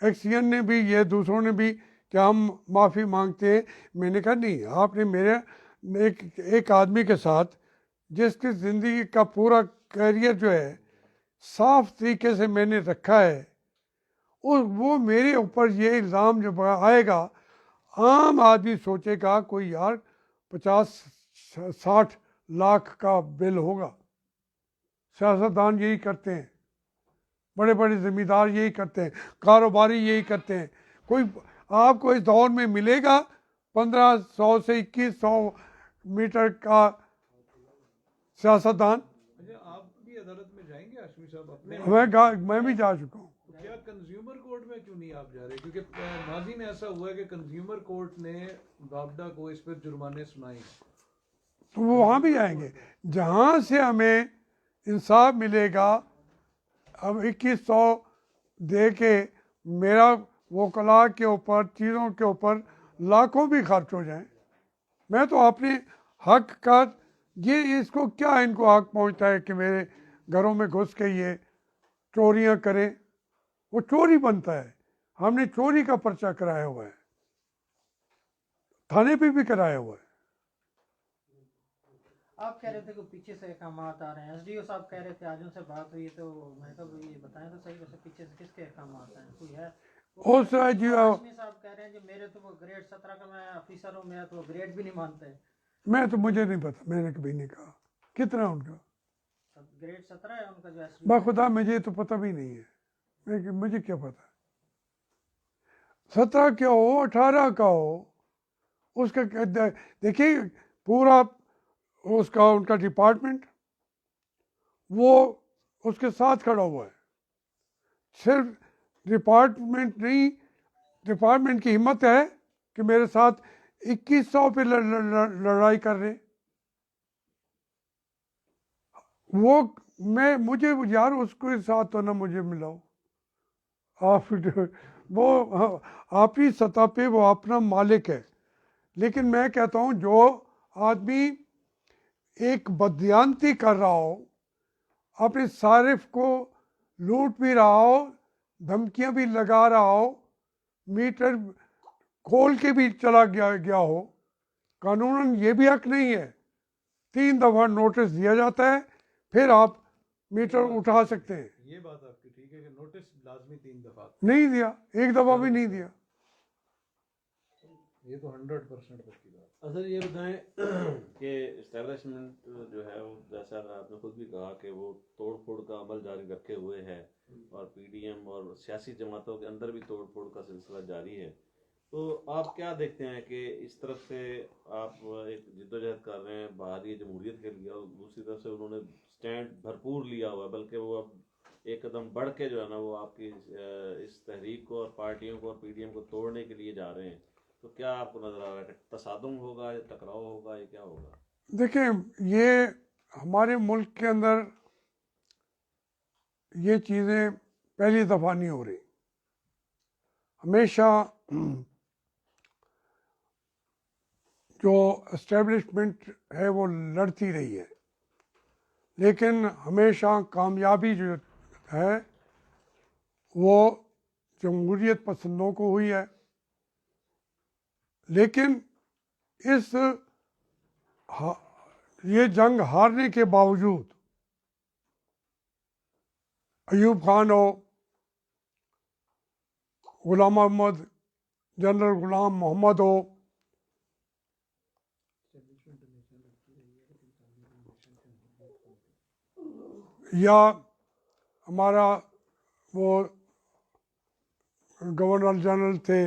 एक्सीएन ने भी, ये दूसरों ने भी, कि हम माफ़ी मांगते हैं। मैंने कहा नहीं, आपने मेरे एक आदमी के साथ जिसकी ज़िंदगी का पूरा करियर जो है साफ तरीके से मैंने रखा है, और वो मेरे ऊपर ये इल्ज़ाम जब आएगा, आम आदमी सोचेगा कोई यार 50-60 लाख का बिल होगा। सियासतदान यही करते हैं, बड़े बड़े ज़मींदार यही करते हैं, कारोबारी यही करते हैं। कोई आपको इस दौर में मिलेगा 1500 से 2100 मीटर का सियासतदान? आप भी अदालत में जाएंगे हाशमी साहब अपने? मैं भी जा चुका हूँ। क्या कंज्यूमर कोर्ट में क्यों नहीं आप जा रहे? क्योंकि माजी में ऐसा हुआ है कि कंज्यूमर कोर्ट ने वापडा को इस पर जुर्माने सुनाए, तो वो वहाँ भी जाएंगे जहाँ से हमें इंसाफ मिलेगा। अब 2100 दे के मेरा वकला के ऊपर, चीज़ों के ऊपर लाखों भी खर्च हो जाएं, मैं तो अपने हक का, ये इसको क्या इनको हक पहुँचता है कि मेरे घरों में घुस के ये चोरियाँ करें? वो चोरी बनता है। हमने चोरी का पर्चा कराया हुआ है, थाने पे भी कराया हुआ है। आप कह रहे थे कि पीछे से अहकाम आ रहे हैं, एसडीओ साहब कह रहे थे, आज उनसे बात हुई, तो मैं कहा ये बताएं तो सही, वैसे पीछे से किसके अहकाम आते हैं, कोई है? उस जी हाशमी साहब कह रहे हैं कि मेरे तो वो ग्रेड 17 का मैं ऑफिसर हूँ, मेरा तो ग्रेड भी नहीं मानते। मैं तो, मुझे नहीं पता, मैंने कभी नहीं कहा कितना उनका ग्रेड 17 है उनका जो एसडीओ। बाखुदा मुझे तो पता भी नहीं है, मुझे क्या पता 17 क्या हो 18 का हो, उसका देखिए पूरा उसका उनका डिपार्टमेंट वो उसके साथ खड़ा हुआ है। सिर्फ डिपार्टमेंट नहीं, डिपार्टमेंट की हिम्मत है कि मेरे साथ 2100 पे लड़ाई कर रहे। वो मुझे यार उसके साथ तो ना मुझे मिलाओ आप। वो अपनी सतह पे वो अपना मालिक है, लेकिन मैं कहता हूँ जो आदमी एक बदयांती कर रहा हो, अपने सारिफ को लूट भी रहा हो, धमकियां भी लगा रहा हो, मीटर खोल के भी चला गया हो, कानूनन ये भी हक नहीं है। 3 दफ़ा नोटिस दिया जाता है, फिर आप मीटर उठा सकते हैं। ये बात आपकी ठीक है कि नोटिस लाजमी 3 दफा, नहीं दिया, 1 दफ़ा भी नहीं दिया। ये तो 100% पक्की बात। सर ये बताएं कि इस्टेब्लिशमेंट जो है वो, जैसा आपने खुद भी कहा कि वो तोड़ फोड़ का अमल जारी रखे हुए है और पीडीएम और सियासी जमातों के अंदर भी तोड़ फोड़ का सिलसिला जारी है, तो आप क्या देखते हैं कि इस तरफ से आप एक जिद्दोजहद कर रहे हैं बहाली जमहूरियत के लिए और दूसरी तरफ से उन्होंने स्टैंड भरपूर लिया हुआ है, बल्कि वो अब एक कदम बढ़ के जो है ना वो आपकी इस तहरीक को और पार्टियों को और पीडीएम को तोड़ने के लिए जा रहे हैं, तो क्या आपको नजर आ रहा है कि तसादुम होगा या टकराव होगा या क्या होगा? देखें, ये हमारे मुल्क के अंदर ये चीज़ें पहली दफ़ा नहीं हो रही। हमेशा जो एस्टेब्लिशमेंट है वो लड़ती रही है, लेकिन हमेशा कामयाबी जो है वो जमहूरियत पसंदों को हुई है। लेकिन इस ये जंग हारने के बावजूद अयूब खान हो, गुलाम मोहम्मद, जनरल गुलाम मोहम्मद हो, या हमारा वो गवर्नर जनरल थे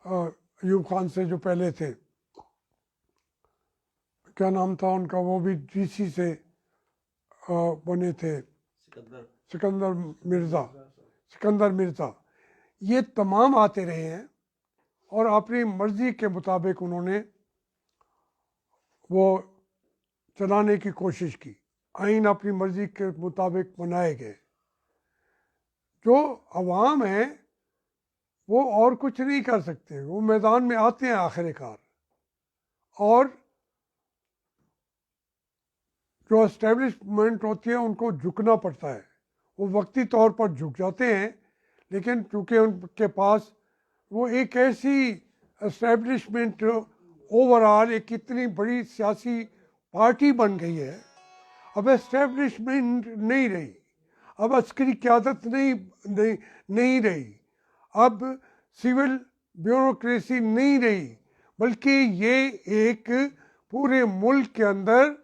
अयूब खान से जो पहले थे, क्या नाम था उनका, वो भी डीसी से बने थे, सिकंदर मिर्ज़ा। ये तमाम आते रहे हैं और अपनी मर्ज़ी के मुताबिक उन्होंने वो चलाने की कोशिश की। आइन अपनी मर्ज़ी के मुताबिक बनाए गए। जो अवाम है वो और कुछ नहीं कर सकते, वो मैदान में आते हैं आखिरकार, और जो एस्टेब्लिशमेंट होती है उनको झुकना पड़ता है। वो वक्ती तौर पर झुक जाते हैं, लेकिन चूँकि उनके पास वो एक ऐसी एस्टेब्लिशमेंट ओवरऑल एक इतनी बड़ी सियासी पार्टी बन गई है, अब एस्टेब्लिशमेंट नहीं रही, अब अस्करी क़यादत नहीं रही, अब सिविल ब्यूरोक्रेसी नहीं रही, बल्कि ये एक पूरे मुल्क के अंदर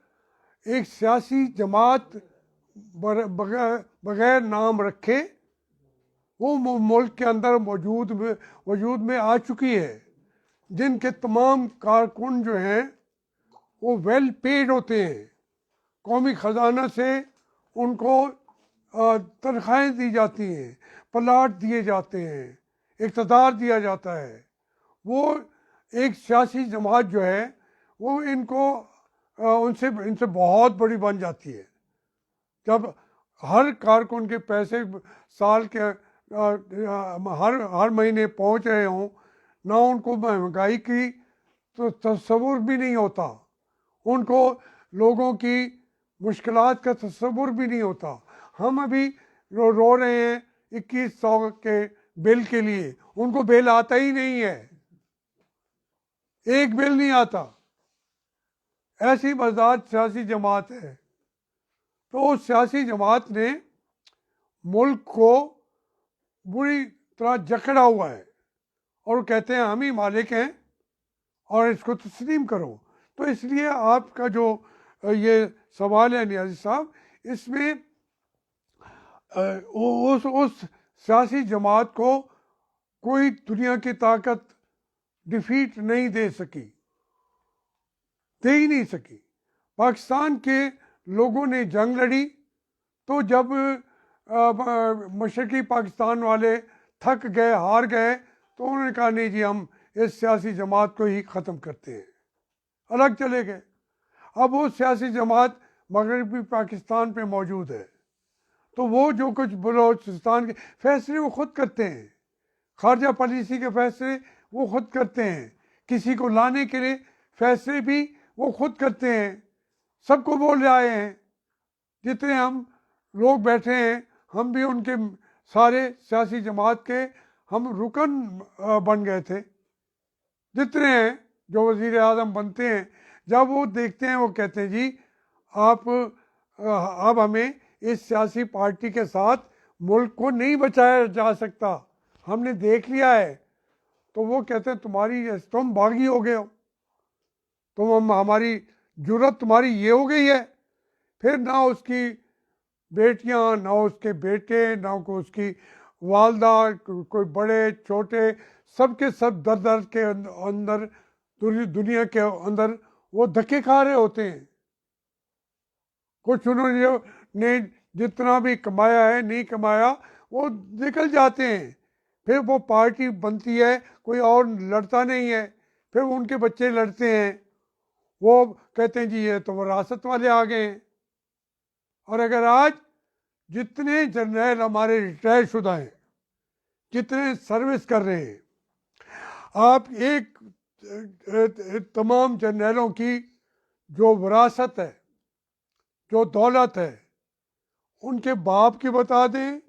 एक सियासी जमात बगैर नाम रखे वो मुल्क के अंदर वजूद में आ चुकी है, जिनके तमाम कारकुन जो हैं वो वेल पेड होते हैं। कौमी ख़जाना से उनको तनख्वाहें दी जाती हैं, प्लाट दिए जाते हैं, इक़्तिदार दिया जाता है। वो एक सियासी जमात जो है वो इनसे बहुत बड़ी बन जाती है। जब हर कारकुन के पैसे साल के हर महीने पहुंच रहे हों, ना उनको महंगाई की तो तस्वुर भी नहीं होता, उनको लोगों की मुश्किलात का तस्वुर भी नहीं होता। हम अभी रो रहे हैं 2100 के बिल के लिए, उनको बिल आता ही नहीं है, एक बिल नहीं आता। ऐसी मज़दार सियासी जमात है। तो उस सियासी जमात ने मुल्क को बुरी तरह जकड़ा हुआ है और कहते हैं हम ही मालिक हैं और इसको तस्लीम करो। तो इसलिए आपका जो ये सवाल है नियाज़ी साहब, इसमें उस सियासी जमात को कोई दुनिया की ताकत डिफीट नहीं दे सकी, दे ही नहीं सकी। पाकिस्तान के लोगों ने जंग लड़ी तो जब मशरक़ी पाकिस्तान वाले थक गए, हार गए, तो उन्होंने कहा नहीं जी हम इस सियासी जमात को ही ख़त्म करते हैं, अलग चले गए। अब वो सियासी जमात मगरबी पाकिस्तान पे मौजूद है, तो वो जो कुछ बलूचिस्तान के फैसले वो ख़ुद करते हैं, खारजा पॉलिसी के फैसले वो ख़ुद करते हैं, किसी को लाने के लिए फैसले भी वो ख़ुद करते हैं। सबको बोल आए हैं, जितने हम लोग बैठे हैं हम भी उनके सारे सियासी जमात के हम रुकन बन गए थे। जितने हैं जो वज़ीर आज़म बनते हैं, जब वो देखते हैं वो कहते हैं जी आप अब हमें इस सियासी पार्टी के साथ मुल्क को नहीं बचाया जा सकता, हमने देख लिया है। तो वो कहते हैं तुम बागी हो गए हो, हमारी जुर्रत तुम्हारी ये हो गई है। फिर ना उसकी बेटियां, ना उसके बेटे, ना को उसकी वालदा, कोई बड़े छोटे, सबके सब दर दर के अंदर दुनिया के अंदर वो धक्के खा रहे होते हैं। कुछ उन्होंने जितना भी कमाया है, नहीं कमाया, वो निकल जाते हैं। फिर वो पार्टी बनती है, कोई और लड़ता नहीं है, फिर उनके बच्चे लड़ते हैं। वो कहते हैं जी ये तो विरासत वाले आ गए हैं। और अगर आज जितने जर्नल हमारे रिटायर शुदा हैं, जितने सर्विस कर रहे हैं, आप तमाम जर्नलों की जो विरासत है, जो दौलत है, उनके बाप की बता दें,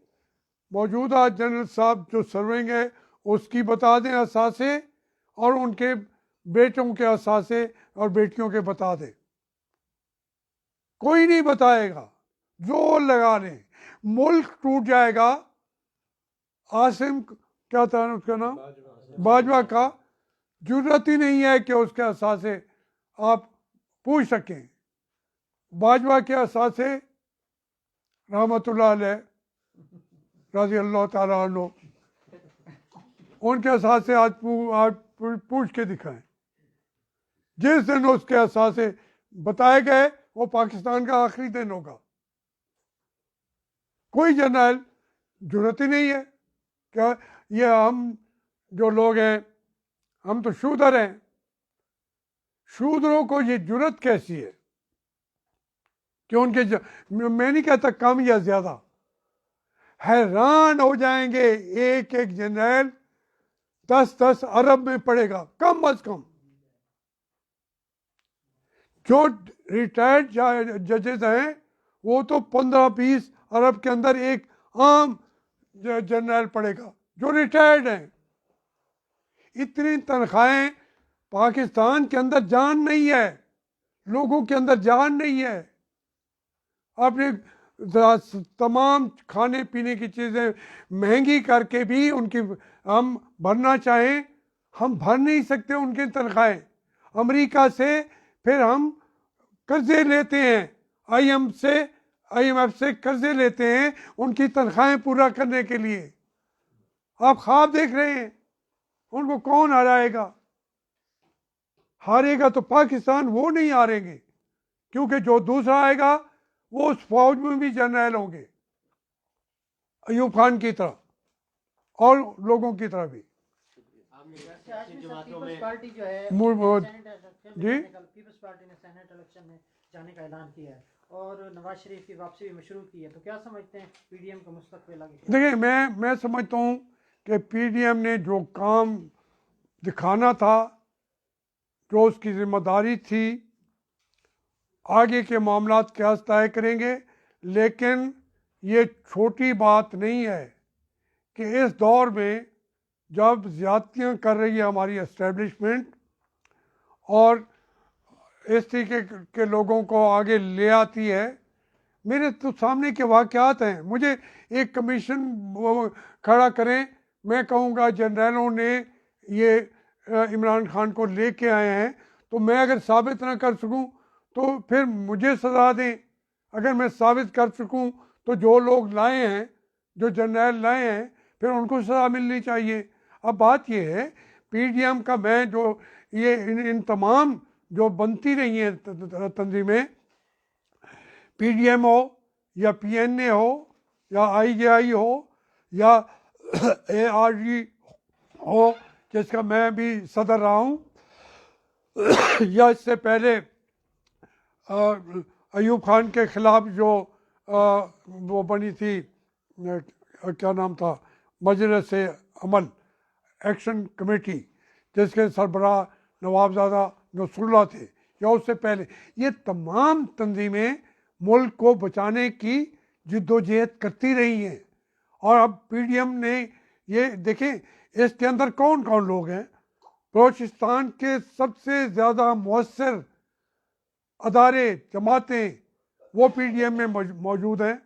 मौजूदा जनरल साहब जो सर्विंग है उसकी बता दें असासे, और उनके बेटों के असासे और बेटियों के बता दें। कोई नहीं बताएगा, जोर लगा लें, मुल्क टूट जाएगा। आसिम क्या था उसका नाम, बाजवा का जरूरत ही नहीं है कि उसके असासे आप पूछ सकें। बाजवा के असासे रहमतुल्लाह अलैह रज़ी अल्लाह ताला अन्हु, उनके असासे आज पूछ के दिखाएं। जिस दिन उसके असासे बताए गए वो पाकिस्तान का आखिरी दिन होगा। कोई जर्नल जरूरत ही नहीं है। क्या ये हम जो लोग हैं, हम तो शूदर हैं, शूदरों को ये जरूरत कैसी है कि उनके मैं नहीं कहता कम या ज्यादा, हैरान हो जाएंगे। एक एक जर्नल 10-10 अरब में पड़ेगा कम अज कम। जो रिटायर्ड जजेस हैं वो तो 15-20 अरब के अंदर एक आम जर्नल पड़ेगा जो रिटायर्ड हैं। इतनी तनख्वाहें पाकिस्तान के अंदर जान नहीं है, लोगों के अंदर जान नहीं है। आपने तमाम खाने पीने की चीज़ें महंगी करके भी उनकी हम भरना चाहें, हम भर नहीं सकते उनकी तनख्वाहें। अमेरिका से फिर हम कर्जे लेते हैं, IMF से कर्जे लेते हैं उनकी तनख्वाहें पूरा करने के लिए। आप ख्वाब देख रहे हैं, उनको कौन हराएगा? हारेगा तो पाकिस्तान, वो नहीं हारेंगे, क्योंकि जो दूसरा आएगा वो उस फौज में भी जर्नल होंगे, अयूब खान की तरह और लोगों की तरह भी। पीपल्स पार्टी जो है जी, पीपल्स पार्टी ने सेनेट इलेक्शन में जाने का ऐलान किया है और नवाज शरीफ की वापसी भी मशरूत की है, तो क्या समझते हैं PDM का मुस्तकबिल आगे? देखिए मैं समझता हूँ कि PDM ने जो काम दिखाना था, जो उसकी जिम्मेदारी थी, आगे के मामलात क्या तय करेंगे। लेकिन ये छोटी बात नहीं है कि इस दौर में जब ज़्यादतियाँ कर रही है हमारी एस्टेब्लिशमेंट और इस तरीके के लोगों को आगे ले आती है। मेरे तो सामने के वाक़यात हैं। मुझे एक कमीशन खड़ा करें, मैं कहूँगा जनरलों ने ये इमरान खान को लेके आए हैं, तो मैं अगर साबित ना कर सकूँ तो फिर मुझे सज़ा दें। अगर मैं साबित कर सकूँ तो जो लोग लाए हैं, जो जनरल लाए हैं, फिर उनको सज़ा मिलनी चाहिए। अब बात ये है PDM का, मैं जो ये इन तमाम जो बनती रही हैं तंजीमें, PDM हो या PNA हो या IJI हो या ARG हो जिसका मैं भी सदर रहा हूँ, या इससे पहले अयूब खान के ख़िलाफ़ जो वो बनी थी, क्या नाम था, मजलिस अमल एक्शन कमेटी, जिसके सरबराह नवाबजादा नसरुल्लाह थे, या उससे पहले, ये तमाम तंजीमें मुल्क को बचाने की जिद्दोजहद करती रही हैं और अब पीडीएम ने ये देखें इसके अंदर कौन कौन लोग हैं। बलोचिस्तान के सबसे ज़्यादा मौसर अदारे जमातें वो पीडीएम में मौजूद हैं।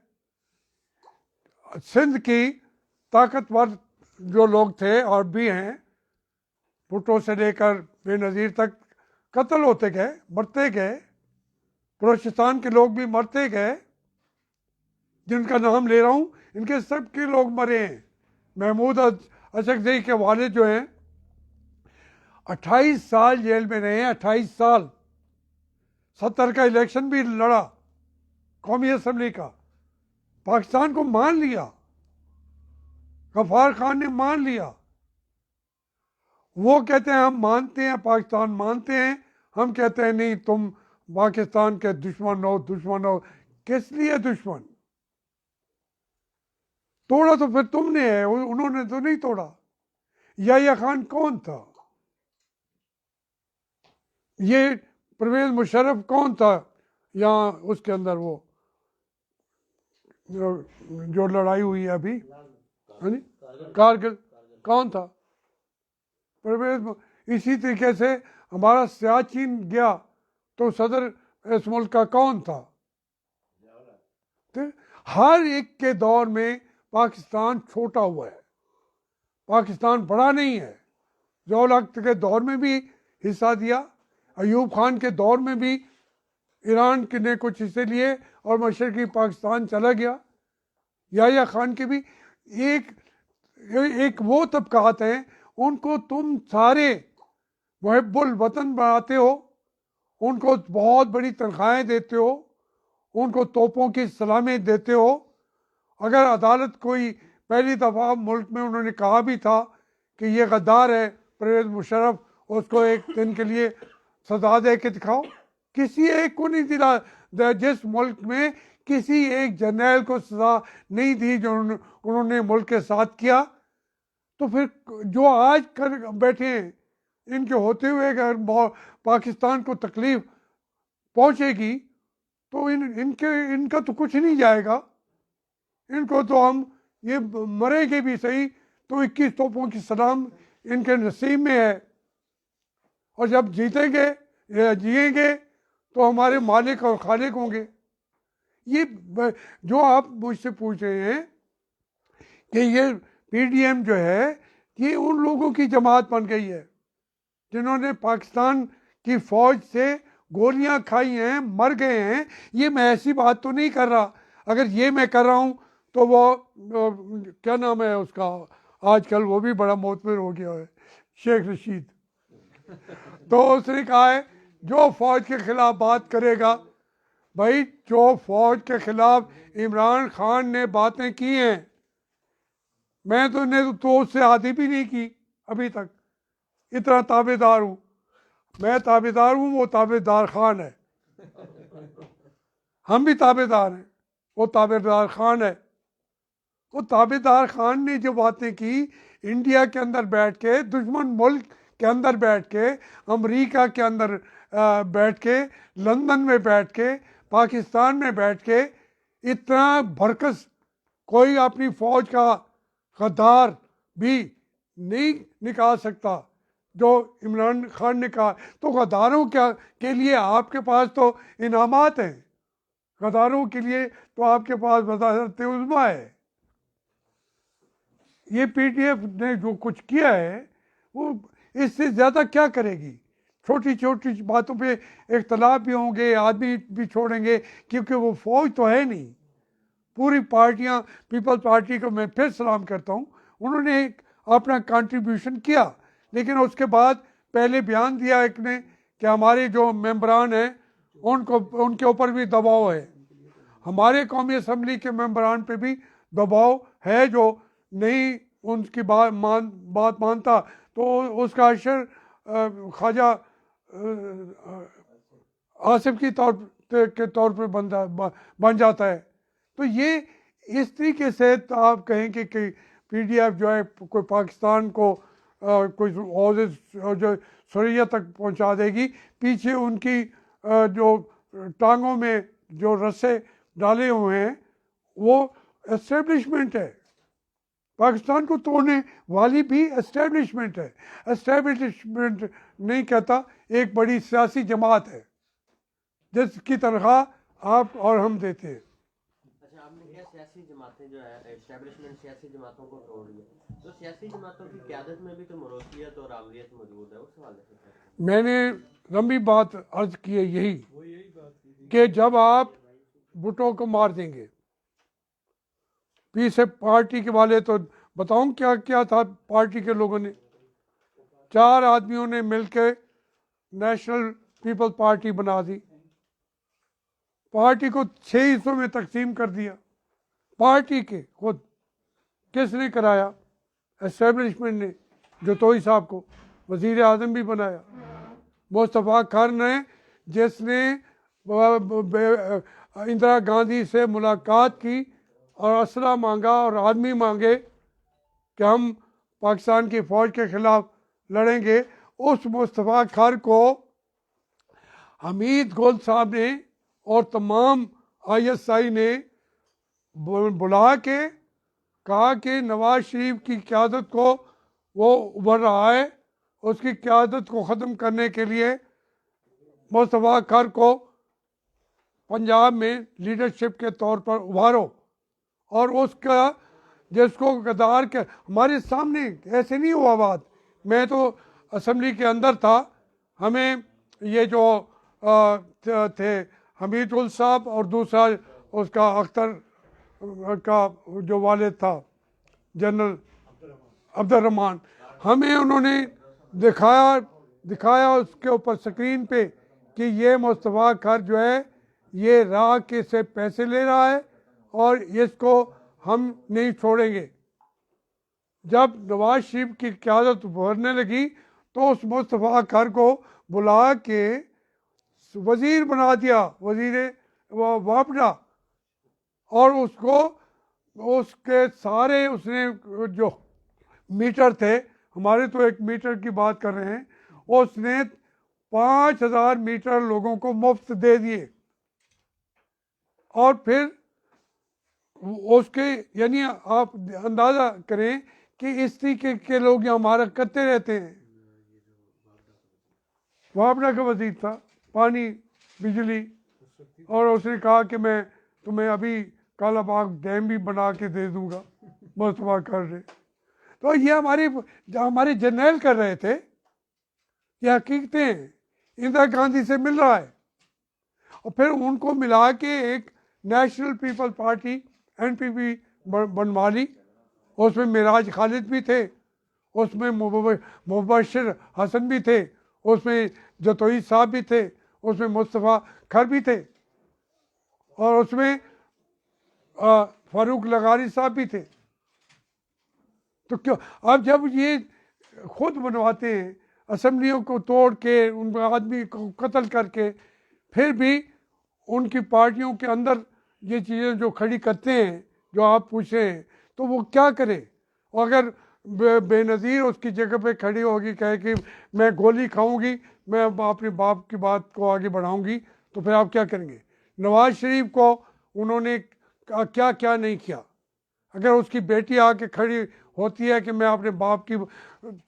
सिंध की ताकतवर जो लोग थे और भी हैं, भुट्टो से लेकर बेनज़ीर तक कत्ल होते गए, मरते गए। बलोचिस्तान के लोग भी मरते गए, जिनका नाम ले रहा हूँ इनके सब के लोग मरे हैं। महमूद अशरफजई के वालिद जो हैं 28 साल जेल में रहे हैं, 28 साल। 70 का इलेक्शन भी लड़ा कौमी असम्बली का, पाकिस्तान को मान लिया, गफ्फार खान ने मान लिया। वो कहते हैं हम मानते हैं, पाकिस्तान मानते हैं, हम कहते हैं नहीं तुम पाकिस्तान के दुश्मन हो, दुश्मन हो। किस लिए दुश्मन? तोड़ा तो फिर तुमने है, उन्होंने तो नहीं तोड़ा। याह्या खान कौन था? ये परवेज मुशर्रफ कौन था? यहाँ उसके अंदर वो जो लड़ाई हुई है अभी, हाँ जी, कारगिल, कौन था? परवेज। इसी तरीके से हमारा सियाचिन गया तो सदर इस मुल्क का कौन था? तो हर एक के दौर में पाकिस्तान छोटा हुआ है, पाकिस्तान बड़ा नहीं है। ज़ियाउल हक के दौर में भी हिस्सा दिया, अयूब खान के दौर में भी ईरान ने कुछ हिस्से लिए और मशरक़ी पाकिस्तान चला गया। याह्या खान के भी एक वो तबकात हैं, उनको तुम सारे मुहिब्बुल वतन बनाते हो, उनको बहुत बड़ी तनख्वाहें देते हो, उनको तोपों की सलामी देते हो। अगर अदालत कोई पहली दफ़ा मुल्क में उन्होंने कहा भी था कि ये गद्दार है परवेज मुशर्रफ, उसको एक दिन के लिए सजा दे के दिखाओ, किसी एक को नहीं दिला। जिस मुल्क में किसी एक जर्नल को सजा नहीं दी जो उन्होंने मुल्क के साथ किया, तो फिर जो आज कर बैठे हैं, इनके होते हुए अगर पाकिस्तान को तकलीफ पहुंचेगी तो इनका तो कुछ नहीं जाएगा। इनको तो हम ये मरेंगे भी सही तो 21 तोपों की सलाम इनके नसीब में है, और जब जीतेंगे या जिएंगे तो हमारे मालिक और खालिक होंगे। ये जो आप मुझसे पूछ रहे हैं कि ये पीडीएम जो है ये उन लोगों की जमात बन गई है जिन्होंने पाकिस्तान की फ़ौज से गोलियां खाई हैं, मर गए हैं। ये मैं ऐसी बात तो नहीं कर रहा, अगर ये मैं कर रहा हूँ तो वो क्या नाम है उसका, आजकल वो भी बड़ा मोतबर हो गया है, शेख रशीद। तो उसने कहा है जो फ़ौज के ख़िलाफ़ बात करेगा, भाई जो फ़ौज के ख़िलाफ़ इमरान खान ने बातें की हैं, मैं तो उससे आधी भी नहीं की अभी तक, इतना ताबेदार हूँ। मैं ताबेदार हूँ, वो ताबेदार खान है। हम भी ताबेदार हैं, वो ताबेदार खान है। वो ताबेदार खान ने जो बातें की इंडिया के अंदर बैठ के, दुश्मन मुल्क के अंदर बैठ के, अमेरिका के अंदर बैठ के, लंदन में बैठ के, पाकिस्तान में बैठ के, इतना भरकस कोई अपनी फ़ौज का गद्दार भी नहीं निकाल सकता जो इमरान खान ने कहा। तो गद्दारों के लिए आपके पास तो इनामात हैं, गद्दारों के लिए तो आपके पास वज़ारत उज़्मा है। ये पीटीएफ ने जो कुछ किया है वो इससे ज़्यादा क्या करेगी? छोटी छोटी बातों पे इख्तलाफ भी होंगे, आदमी भी छोड़ेंगे, क्योंकि वो फ़ौज तो है नहीं। पूरी पार्टियां, पीपल्स पार्टी को मैं फिर सलाम करता हूँ, उन्होंने एक अपना कंट्रीब्यूशन किया, लेकिन उसके बाद पहले बयान दिया एक ने कि हमारे जो मेंबरान हैं उनके ऊपर भी दबाव है। हमारे कौमी असम्बली के मेंबरान पे भी दबाव है, जो नहीं उनकी बात मानता तो उसका असर ख्वाजा आसिफ के तौर पे बन जाता है। तो ये इस तरीके से आप कहेंगे कि पीडीएफ जो है कोई पाकिस्तान को कोई जो सुरैया तक पहुंचा देगी, पीछे उनकी जो टांगों में जो रस्से डाले हुए हैं वो एस्टेब्लिशमेंट है, पाकिस्तान को तोड़ने वाली भी एस्टेब्लिशमेंट है। एस्टेब्लिशमेंट नहीं कहता, एक बड़ी सियासी जमात है जिसकी तनख्वाह आप और हम देते हैं। अच्छा, आपने क्या सियासी जमातें जो है एस्टेब्लिशमेंट सियासी जमातों को तोड़ रही है, तो सियासी जमातों की क़यादत में भी तो मरोसियत और आमरीत मौजूद है, उस हवाले से मैंने लंबी बात अर्ज की है यही वो यही बात की थी कि जब आप भुट्टो को मार देंगे, पीछे पार्टी के वाले तो बताऊं क्या क्या था। पार्टी के लोगों ने 4 आदमियों ने मिलकर नेशनल पीपल पार्टी बना दी, पार्टी को 6 हिस्सों में तकसीम कर दिया। पार्टी के खुद किसने कराया? एस्टेब्लिशमेंट ने। जतोई साहब को वजीर आज़म भी बनाया। मुस्तफ़ा खान ने, जिसने इंदिरा गांधी से मुलाकात की और असला मांगा और आदमी मांगे कि हम पाकिस्तान की फ़ौज के ख़िलाफ़ लड़ेंगे, उस मुस्तफ़ा खान को हमीद गुल साहब ने और तमाम ISI ने बुला के कहा कि नवाज शरीफ की क़यादत को वो उभर रहा है, उसकी क़यादत को ख़त्म करने के लिए मुस्तफ़ा खान को पंजाब में लीडरशिप के तौर पर उभारो। और उसका जिसको गद्दार के हमारे सामने ऐसे नहीं हुआ बात। मैं तो असम्बली के अंदर था, हमें ये जो थे हमीद उल साहब और दूसरा उसका अख्तर का जो वालिद था जनरल अब्दुर्रहमान, हमें उन्होंने दिखाया उसके ऊपर स्क्रीन पे कि ये मुस्तफ़ा खान जो है ये राह के से पैसे ले रहा है और इसको हम नहीं छोड़ेंगे। जब नवाज शरीफ की क़यादत उभरने लगी तो उस मुस्तफ़ा खान को बुला के वज़ीर बना दिया, वज़ीर वापडा, और उसको उसके सारे उसने जो मीटर थे, हमारे तो 1 मीटर की बात कर रहे हैं, उसने 5000 मीटर लोगों को मुफ्त दे दिए। और फिर उसके यानी आप अंदाज़ा करें कि इस तरीके के लोग यहाँ हमारा करते रहते हैं। वापडा का वज़ीर था, पानी बिजली, और उसने कहा कि मैं तुम्हें अभी कालाबाग डैम भी बना के दे दूंगा मुस्तफ़ा खान से। तो ये हमारे जर्नल कर रहे थे, ये हकीकतें इंदिरा गांधी से मिल रहा है। और फिर उनको मिला के एक नेशनल पीपल पार्टी NPP बनवा ली। उसमें मिराज खालिद भी थे, उसमें मुबशिर हसन भी थे, उसमें जतोई साहब भी थे, उसमें मुस्तफ़ा खर भी थे, और उसमें फारूक लगारी साहब भी थे। तो क्यों अब जब ये खुद बनवाते हैं, असम्बलियों को तोड़ के उन आदमी को कत्ल करके, फिर भी उनकी पार्टियों के अंदर ये चीज़ें जो खड़ी करते हैं, जो आप पूछ रहे हैं, तो वो क्या करे? अगर बेनज़ीर उसकी जगह पे खड़ी होगी, कहे कि मैं गोली खाऊंगी, मैं अपने बाप की बात को आगे बढ़ाऊंगी, तो फिर आप क्या करेंगे? नवाज शरीफ को उन्होंने क्या क्या नहीं किया। अगर उसकी बेटी आके खड़ी होती है कि मैं अपने बाप की,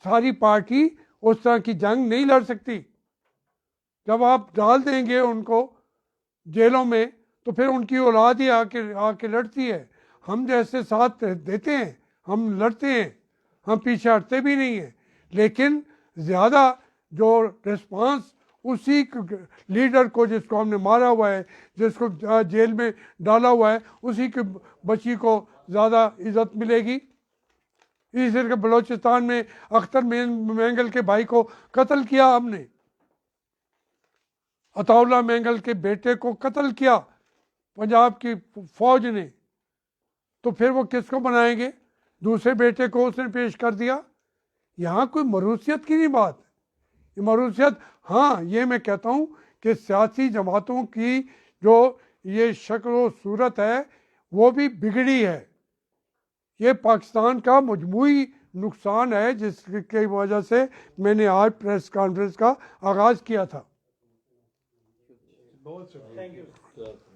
सारी पार्टी उस तरह की जंग नहीं लड़ सकती। जब आप डाल देंगे उनको जेलों में, तो फिर उनकी औलाद ही आके लड़ती है। हम जैसे साथ देते हैं, हम लड़ते हैं, हम पीछे हटते भी नहीं हैं, लेकिन ज़्यादा जो रिस्पांस उसी लीडर को जिसको हमने मारा हुआ है, जिसको जेल में डाला हुआ है, उसी के बच्ची को ज़्यादा इज़्ज़त मिलेगी। इसलिए बलूचिस्तान में अख्तर मेंगल के भाई को कत्ल किया हमने, अताउल्ला मेंगल के बेटे को कत्ल किया पंजाब की फौज ने। तो फिर वो किसको बनाएंगे? दूसरे बेटे को उसने पेश कर दिया। यहाँ कोई मरूसियत की नहीं बात। ये मरूसियत, हाँ, ये मैं कहता हूँ कि सियासी जमातों की जो ये शक्ल व सूरत है वो भी बिगड़ी है। ये पाकिस्तान का मजमूई नुकसान है, जिसकी वजह से मैंने आज प्रेस कॉन्फ्रेंस का आगाज़ किया था। बहुत शुक्रिया।